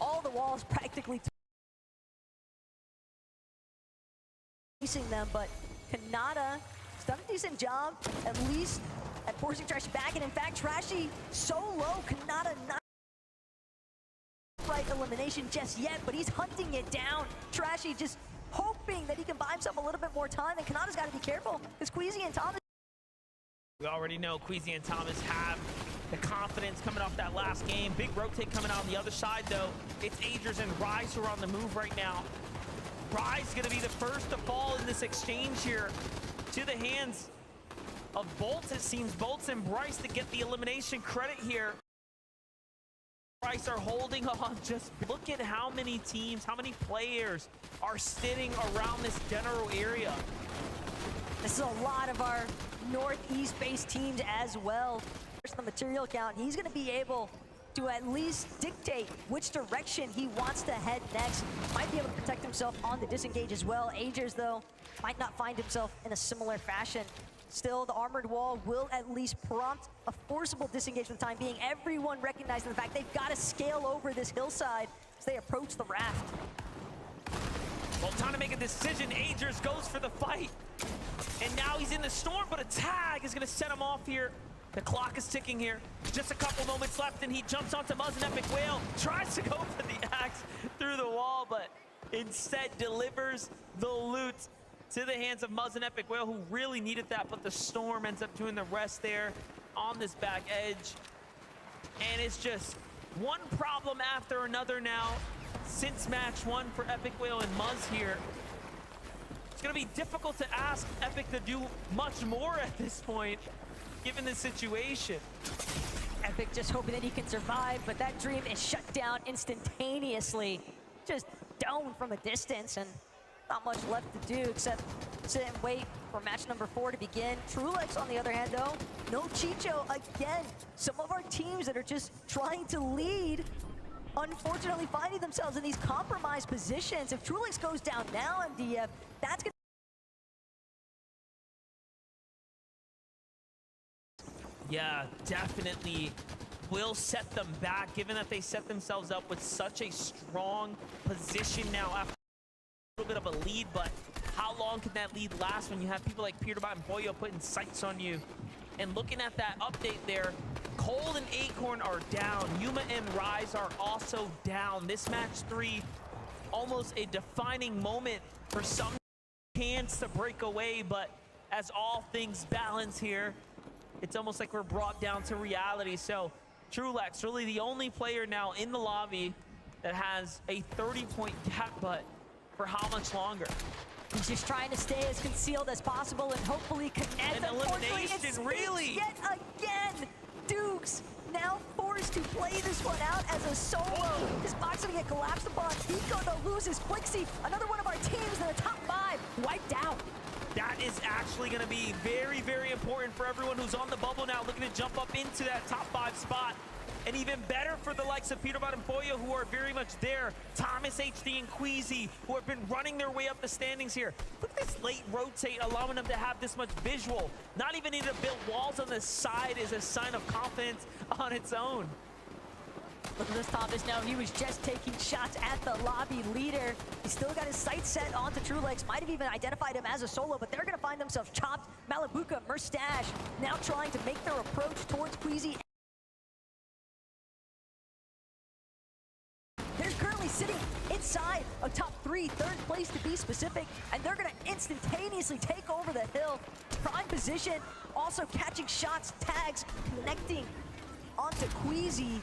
All the walls practically facing them, but Kanata has done a decent job, at least at forcing Trashy back. And in fact, Trashy so low, Kanata not right elimination just yet, but he's hunting it down. Trashy just hoping that he can buy himself a little bit more time, and Kanata's got to be careful because Queasy and Thomas. We already know Queasy and Thomas have the confidence coming off that last game. Big rotate coming out on the other side, though. It's Agers and Rise who are on the move right now. Rise going to be the first to fall in this exchange here to the hands of Bolts. It seems Bolts and Bryce to get the elimination credit here. Bryce are holding on. Just look at how many teams, how many players are sitting around this general area. This is a lot of our northeast-based teams as well. The material count, he's going to be able to at least dictate which direction he wants to head next. Might be able to protect himself on the disengage as well. Agers, though, might not find himself in a similar fashion. Still, the armored wall will at least prompt a forcible disengage for the time being. Everyone recognizing the fact they've got to scale over this hillside as they approach the raft. Well, time to make a decision. Agers goes for the fight. And now he's in the storm, but a tag is going to set him off here. The clock is ticking here. Just a couple moments left, and he jumps onto Muzz and Epic Whale. Tries to go for the axe through the wall, but instead delivers the loot to the hands of Muzz and Epic Whale, who really needed that, but the storm ends up doing the rest there on this back edge. And it's just one problem after another now since match 1 for Epic Whale and Muzz here. It's going to be difficult to ask Epic to do much more at this point, given the situation. Epic just hoping that he can survive, but that dream is shut down instantaneously. Just domed from a distance, and not much left to do except sit and wait for match number 4 to begin. Trulex, on the other hand, though, no Chicho again. Some of our teams that are just trying to lead, unfortunately finding themselves in these compromised positions. If Trulex goes down now, MDF, that's going to... Yeah, definitely will set them back, given that they set themselves up with such a strong position now after a little bit of a lead. But how long can that lead last when you have people like Peterbot and Boyo putting sights on you? And looking at that update there, Cold and Acorn are down. Yuma and Rise are also down. This match 3, almost a defining moment for some hands to break away, but as all things balance here, it's almost like we're brought down to reality. So Trulex, really the only player now in the lobby that has a 30-point gap, but for how much longer? He's just trying to stay as concealed as possible and hopefully connect. An elimination, really? Yet again, Dukes now forced to play this one out as a solo. His box gonna get collapsed upon. Pico, though, loses Quixie. Another one of our teams in the top 5 wiped out. That is actually going to be very, very important for everyone who's on the bubble now, looking to jump up into that top 5 spot. And even better for the likes of Peterbot and Boyo, who are very much there. Thomas, HD, and Queasy, who have been running their way up the standings here. Look at this late rotate, allowing them to have this much visual. Not even need to build walls on the side is a sign of confidence on its own. Look at this Thomas now. He was just taking shots at the lobby leader. He's still got his sights set onto Truelex. Might have even identified him as a solo, but they're going to find themselves chopped. Malabuka, Merstash now trying to make their approach towards Queasy. They're currently sitting inside of top 3, third place to be specific, and they're going to instantaneously take over the hill. Prime position, also catching shots, tags, connecting onto Queasy.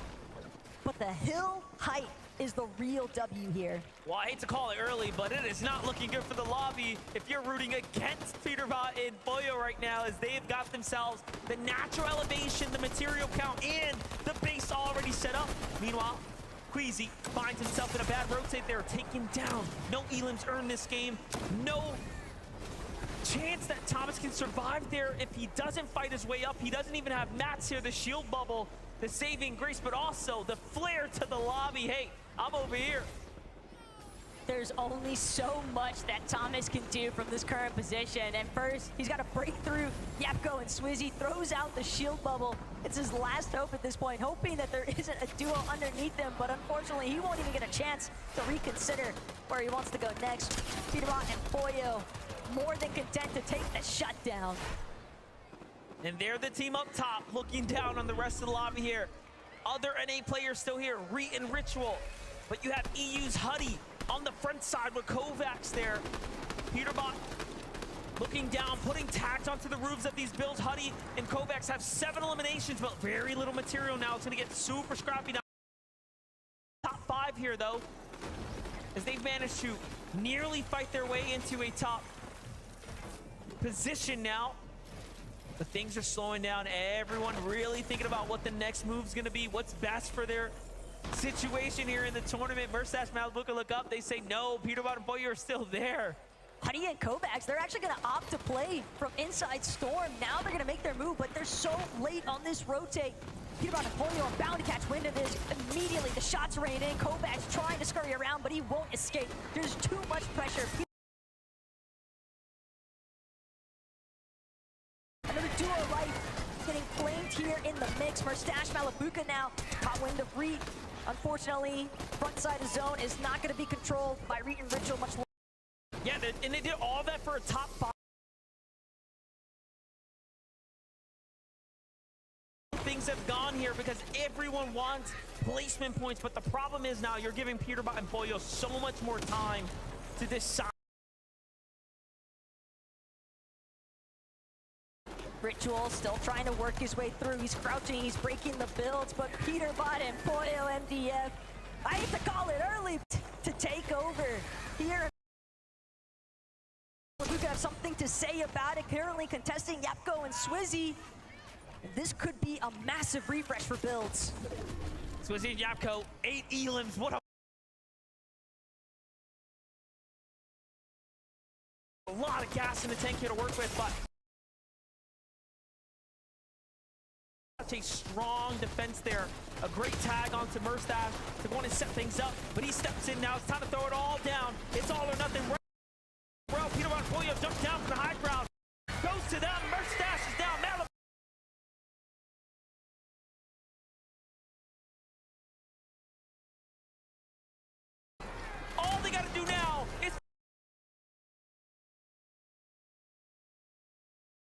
But the hill height is the real W here. Well, I hate to call it early, but it is not looking good for the lobby if you're rooting against Peterbot and Boyo right now, as they've got themselves the natural elevation, the material count, and the base already set up. Meanwhile, Queasy finds himself in a bad rotate there, taken down. No Elims earn this game. No chance that Thomas can survive there if he doesn't fight his way up. He doesn't even have mats here, the shield bubble, the saving grace, but also the flare to the lobby. Hey, I'm over here. There's only so much that Thomas can do from this current position. And first, he's got to break through Yapko and Swizzy, throws out the shield bubble. It's his last hope at this point, hoping that there isn't a duo underneath him, but unfortunately, he won't even get a chance to reconsider where he wants to go next. Peterbot and Boyo more than content to take the shutdown. And they're the team up top, looking down on the rest of the lobby here. Other NA players still here, Reet and Ritual. But you have EU's Huddy on the front side with Kovacs there. Peterbot looking down, putting tags onto the roofs of these builds. Huddy and Kovacs have 7 eliminations, but very little material now. It's gonna get super scrappy now. Top 5 here though, as they've managed to nearly fight their way into a top position now. But things are slowing down. Everyone really thinking about what the next move's gonna be, what's best for their situation here in the tournament. Merstash, Malabuka look up, they say no. Peterbot and Boyo are still there. Huddy and Kovacs, they're actually gonna opt to play from inside Storm. Now they're gonna make their move, but they're so late on this rotate. Peterbot and Boyo are bound to catch wind of this. Immediately the shots rain in. Kovacs trying to scurry around, but he won't escape. There's too much pressure. Another duo life getting flamed here in the mix. Merstash, Malabuka now caught wind of Reet. Unfortunately, front side of zone is not going to be controlled by Reet and Ritual much longer. Yeah, and they did all that for a top 5. Things have gone here because everyone wants placement points, but the problem is now you're giving Peterbot and Boyo so much more time to decide. Ritual still trying to work his way through. He's crouching, he's breaking the builds, but Peterbot and Boyo MDF, I hate to call it early, to take over here. We have something to say about it. Currently contesting Yapko and Swizzy. This could be a massive refresh for builds. Swizzy and Yapko, 8 Elims. What a lot of gas in the tank here to work with, but a strong defense there. A great tag onto Merstash to go in and set things up, but he steps in now. It's time to throw it all down. It's all or nothing. Well, Peterbot and Boyo jumped down from the high ground. Goes to them. Merstash is down. Malabuka. All they got to do now is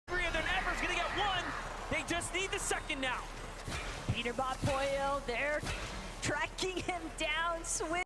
than ever's gonna get one. They just need the second now. Peterbot, Boyo, they're tracking him down. Swizzy.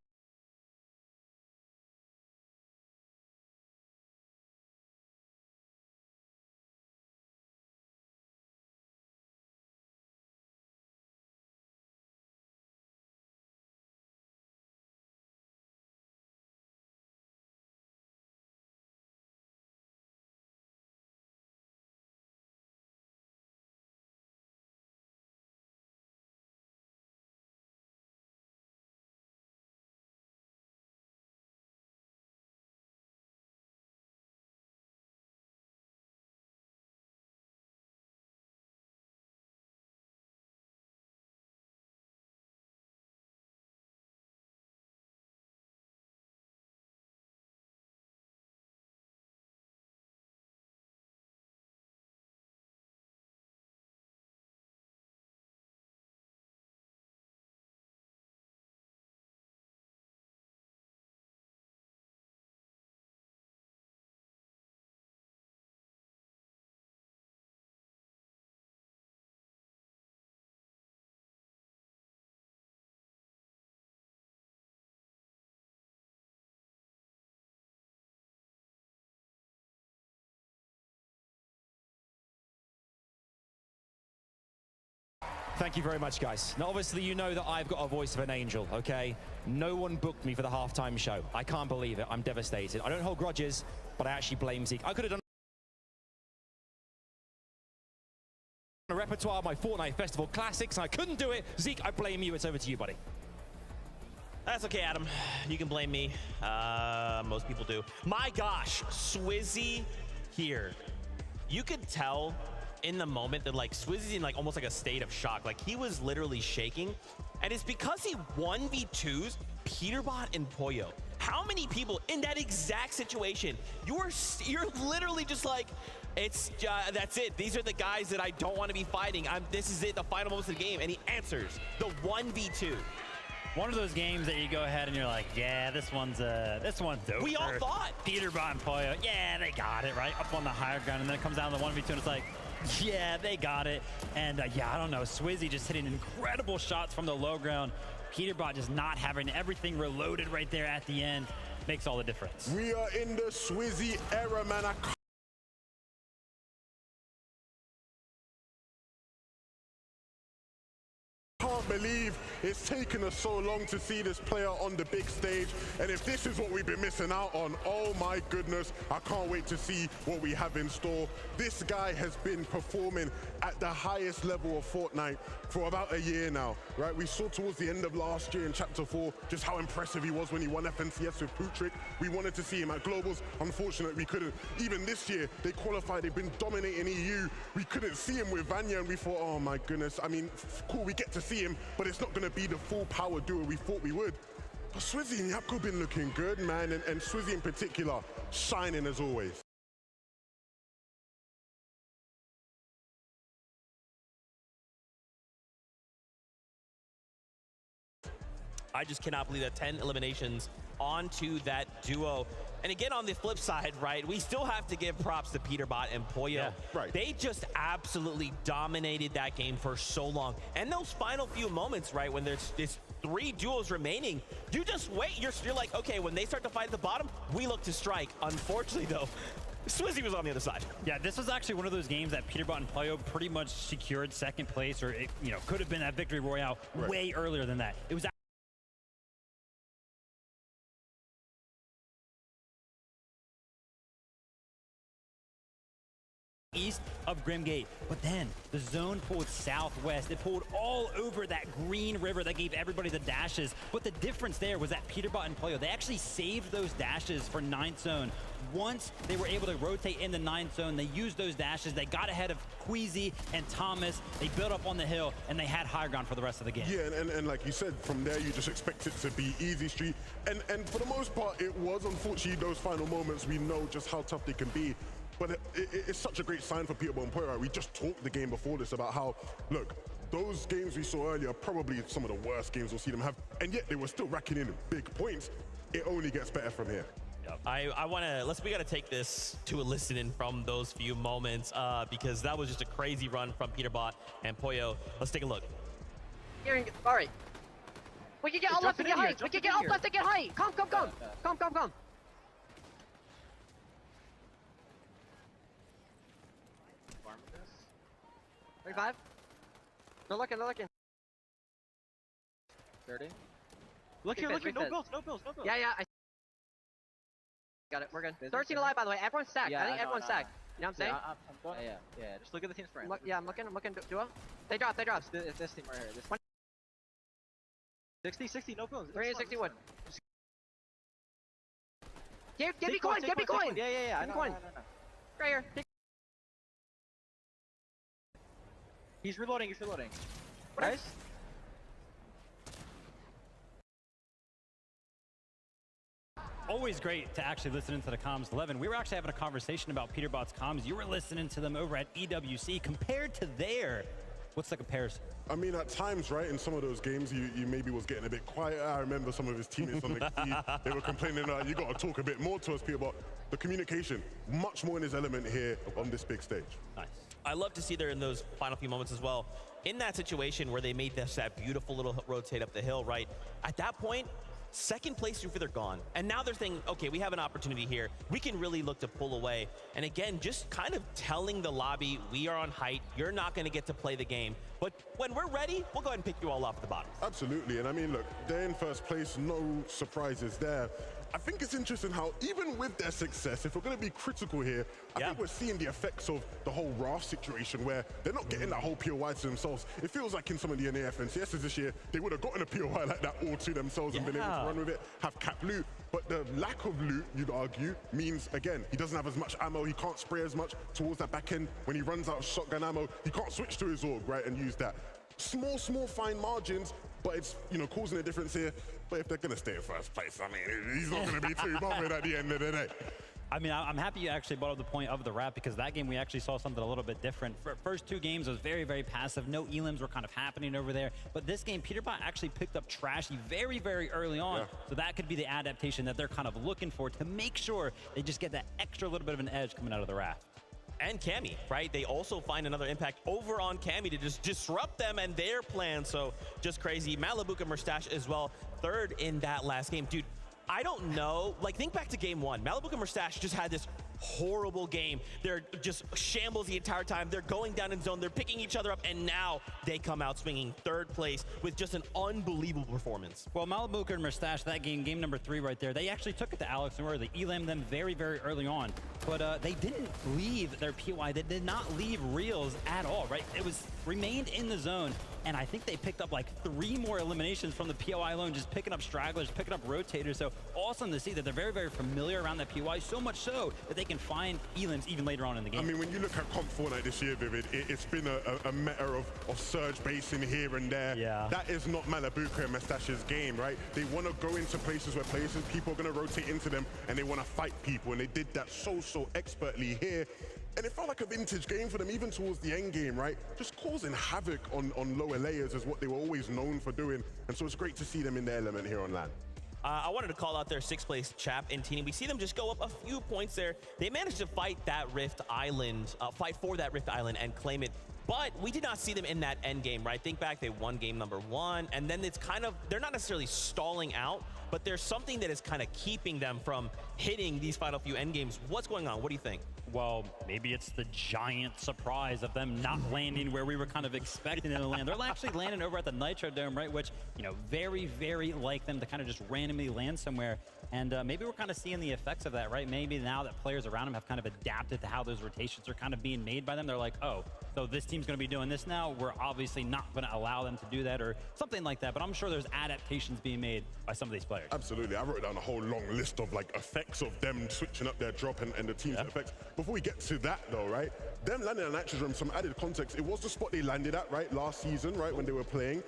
Thank you very much, guys. Now, obviously, you know that I've got a voice of an angel, okay? No one booked me for the halftime show. I can't believe it. I'm devastated. I don't hold grudges, but I actually blame Zeke. I could have done a repertoire of my Fortnite Festival classics, and I couldn't do it. Zeke, I blame you. It's over to you, buddy. That's okay, Adam. You can blame me. Most people do. My gosh, Swizzy here. You could tell in the moment that like Swizzy's in like almost like a state of shock. Like he was literally shaking, and it's because he 1v2s Peterbot and Pollo. How many people in that exact situation? You're literally just like, it's that's it. These are the guys that I don't want to be fighting. This is it, the final moments of the game, and he answers the 1v2. One of those games that you go ahead and you're like, yeah, this one's over. We all thought. Peterbot and Pollo, yeah, they got it, right? Up on the higher ground, and then it comes down to the 1v2, and it's like, yeah, they got it. And yeah, I don't know, Swizzy just hitting incredible shots from the low ground. Peterbot just not having everything reloaded right there at the end makes all the difference. We are in the Swizzy era, man. I can't believe it's taken us so long to see this player on the big stage, and if this is what we've been missing out on, oh my goodness, I can't wait to see what we have in store. This guy has been performing at the highest level of Fortnite for about a year now, right? We saw towards the end of last year in Chapter 4 just how impressive he was when he won FNCS with Putrick. We wanted to see him at Globals. Unfortunately, we couldn't. Even this year, they qualified. They've been dominating EU. We couldn't see him with Vanya, and we thought, oh my goodness. I mean, cool, we get to see him, but it's not going to be the full power duo we thought we would. But Swizzy and Yapko been looking good, man, and Swizzy in particular, shining as always. I just cannot believe that 10 eliminations onto that duo. And again, on the flip side, right, we still have to give props to Peterbot and Pollo. Yeah, right. They just absolutely dominated that game for so long. And those final few moments, right, when there's 3 duos remaining, you just wait. You're like, okay, when they start to fight at the bottom, we look to strike. Unfortunately, though, Swizzy was on the other side. Yeah, this was actually one of those games that Peterbot and Pollo pretty much secured second place, or it, could have been that victory royale way earlier than that. It was east of Grimgate, but then the zone pulled southwest. It pulled all over that green river that gave everybody the dashes. But the difference there was that Peterbot and Pollo, they actually saved those dashes for 9th zone. Once they were able to rotate in the 9th zone, they used those dashes. They got ahead of Queasy and Thomas. They built up on the hill, and they had high ground for the rest of the game. Yeah, and like you said, from there you just expect it to be easy street. And for the most part, it was. Unfortunately, those final moments, we know just how tough they can be. But it's such a great sign for Peterbot and Pollo. Right? We just talked the game before this about how, look, those games we saw earlier are probably some of the worst games we'll see them have, and yet they were still racking in big points. It only gets better from here. Yep. We gotta take this to a listen in from those few moments because that was just a crazy run from Peterbot and Pollo. Let's take a look. All right. We can get all left and get height. We can get all left and get height. Come. 35. They're looking. 30. Look here, no bills. Yeah, I got it, we're good. 13 alive, by the way. Everyone's stacked. Yeah, I think everyone's stacked. You know what I'm saying? I'm going. Yeah. Just look at the team's frame. I'm looking. Duo. They drop. It's this team right here. This 60, no bills. 360 wood. Give me coin. Yeah. Give me coin. Right here. He's reloading. Nice. Always great to actually listen into the comms. 11, we were actually having a conversation about Peterbot's comms. You were listening to them over at EWC. Compared to there, what's the comparison? I mean, at times, right, in some of those games, you maybe was getting a bit quiet. I remember some of his teammates on the key, they were complaining, you got to talk a bit more to us, Peterbot. The communication, much more in his element here on this big stage. Nice. I love to see there in those final few moments as well. In that situation where they made that beautiful little rotate up the hill, right? At that point, second place, they're gone. And now they're thinking, okay, we have an opportunity here. We can really look to pull away. And again, just kind of telling the lobby, we are on height. You're not going to get to play the game. But when we're ready, we'll go ahead and pick you all up at the bottom. Absolutely. And I mean, look, they're in first place. No surprises there. I think it's interesting how even with their success, if we're going to be critical here, I think we're seeing the effects of the whole Raft situation where they're not getting that whole POI to themselves. It feels like in some of the NA FNCSs this year, they would have gotten a POI like that all to themselves and been able to run with it, have cap loot. But the lack of loot, you'd argue, means, again, he doesn't have as much ammo, he can't spray as much towards that back end. When he runs out of shotgun ammo, he can't switch to his AUG, right, and use that. Small, fine margins, but it's, you know, causing a difference here. But if they're going to stay in first place, I mean, he's not going to be too bothered at the end of the day. I mean, I'm happy you actually brought up the point of the Raft, because that game we actually saw something a little bit different. First two games was very, very passive. No elims were kind of happening over there. But this game, Peterbot actually picked up Trashy very, very early on. So that could be the adaptation that they're kind of looking for to make sure they just get that extra little bit of an edge coming out of the Raft. And Cammy, right? They also find another impact over on Cammy to just disrupt them and their plans. So just crazy. Malibuca Mustache as well, third in that last game. Dude, I don't know. Like, think back to game one. Malibuca Mustache just had this horrible game. They're just shambles the entire time. They're going down in zone. They're picking each other up. And now they come out swinging third place with just an unbelievable performance. Well, Malibuca and Mustache, that game number 3 right there, they actually took it to Alex Noir. They elammed them very, very early on. But they didn't leave their POI. They did not leave reels at all, right? It was remained in the zone. And I think they picked up like 3 more eliminations from the POI alone, just picking up stragglers, picking up rotators. So awesome to see that they're very, very familiar around that POI, so much so that they can find elims even later on in the game. I mean, when you look at Comp Fortnite this year, Vivid, it's been a matter of surge basing here and there. Yeah. That is not Malibuca and Mustache's game, right? They want to go into places where people are going to rotate into them, and they want to fight people, and they did that so expertly here. And it felt like a vintage game for them, even towards the end game, right? Just causing havoc on lower layers is what they were always known for doing. And so it's great to see them in their element here on LAN. I wanted to call out their 6th place Chap and Teeny. We see them just go up a few points there. They managed to fight that Rift Island, fight for that Rift Island and claim it. But we did not see them in that end game, right? Think back, they won game number 1, and then it's kind of, they're not necessarily stalling out, but there's something that is kind of keeping them from hitting these final few end games. What's going on? What do you think? Well, maybe it's the giant surprise of them not landing where we were kind of expecting them to land. They're actually landing over at the Nitro Dome, right? Which, you know, very, very like them to kind of just randomly land somewhere. And maybe we're kind of seeing the effects of that, right? Maybe now that players around them have kind of adapted to how those rotations are kind of being made by them. They're like, oh, so this team's going to be doing this now. We're obviously not going to allow them to do that or something like that. But I'm sure there's adaptations being made by some of these players. Absolutely. I wrote down a whole long list of like effects of them switching up their drop and the team's effects. Before we get to that though, right? Them landing on Nitrodrome, some added context. It was the spot they landed at, right? Last season, right? When they were playing.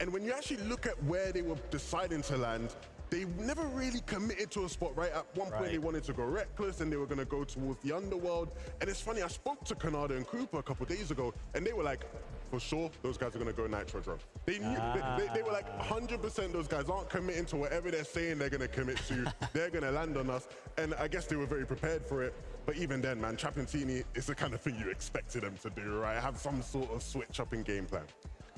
And when you actually look at where they were deciding to land, they never really committed to a spot, right? At one point, they wanted to go reckless and they were going to go towards the underworld. And it's funny, I spoke to Kanada and Cooper a couple days ago, and they were like, for sure, those guys are going to go Nitrodrome. They knew, they were like 100% those guys aren't committing to whatever they're saying they're going to commit to. They're going to land on us. And I guess they were very prepared for it. But even then, man, Chapentini is the kind of thing you expected them to do, right? Have some sort of switch up in game plan.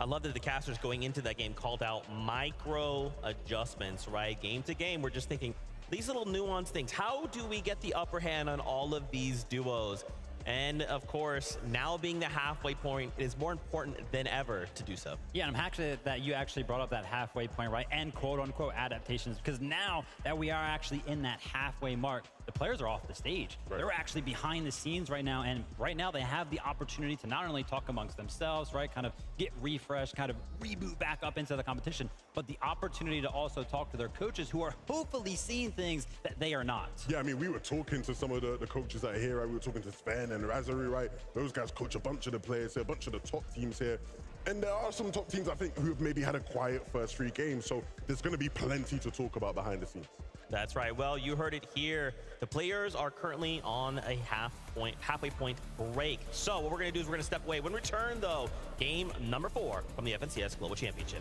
I love that the casters going into that game called out micro adjustments, right? Game to game, we're just thinking these little nuanced things. How do we get the upper hand on all of these duos? And of course, now being the halfway point, it is more important than ever to do so. Yeah, and I'm happy that you actually brought up that halfway point, right? And quote unquote adaptations, because now that we are actually in that halfway mark, the players are off the stage. Right. They're actually behind the scenes right now. And right now they have the opportunity to not only talk amongst themselves, right? Kind of get refreshed, kind of reboot back up into the competition, but the opportunity to also talk to their coaches who are hopefully seeing things that they are not. Yeah, I mean, we were talking to some of the coaches that are here, right? We were talking to Sven and Razari, right? Those guys coach a bunch of the players here, a bunch of the top teams here. And there are some top teams, I think, who have maybe had a quiet first 3 games. So there's going to be plenty to talk about behind the scenes. That's right. Well, you heard it here. The players are currently on a halfway point break. So what we're going to do is we're going to step away. When we return, though, game number 4 from the FNCS Global Championship.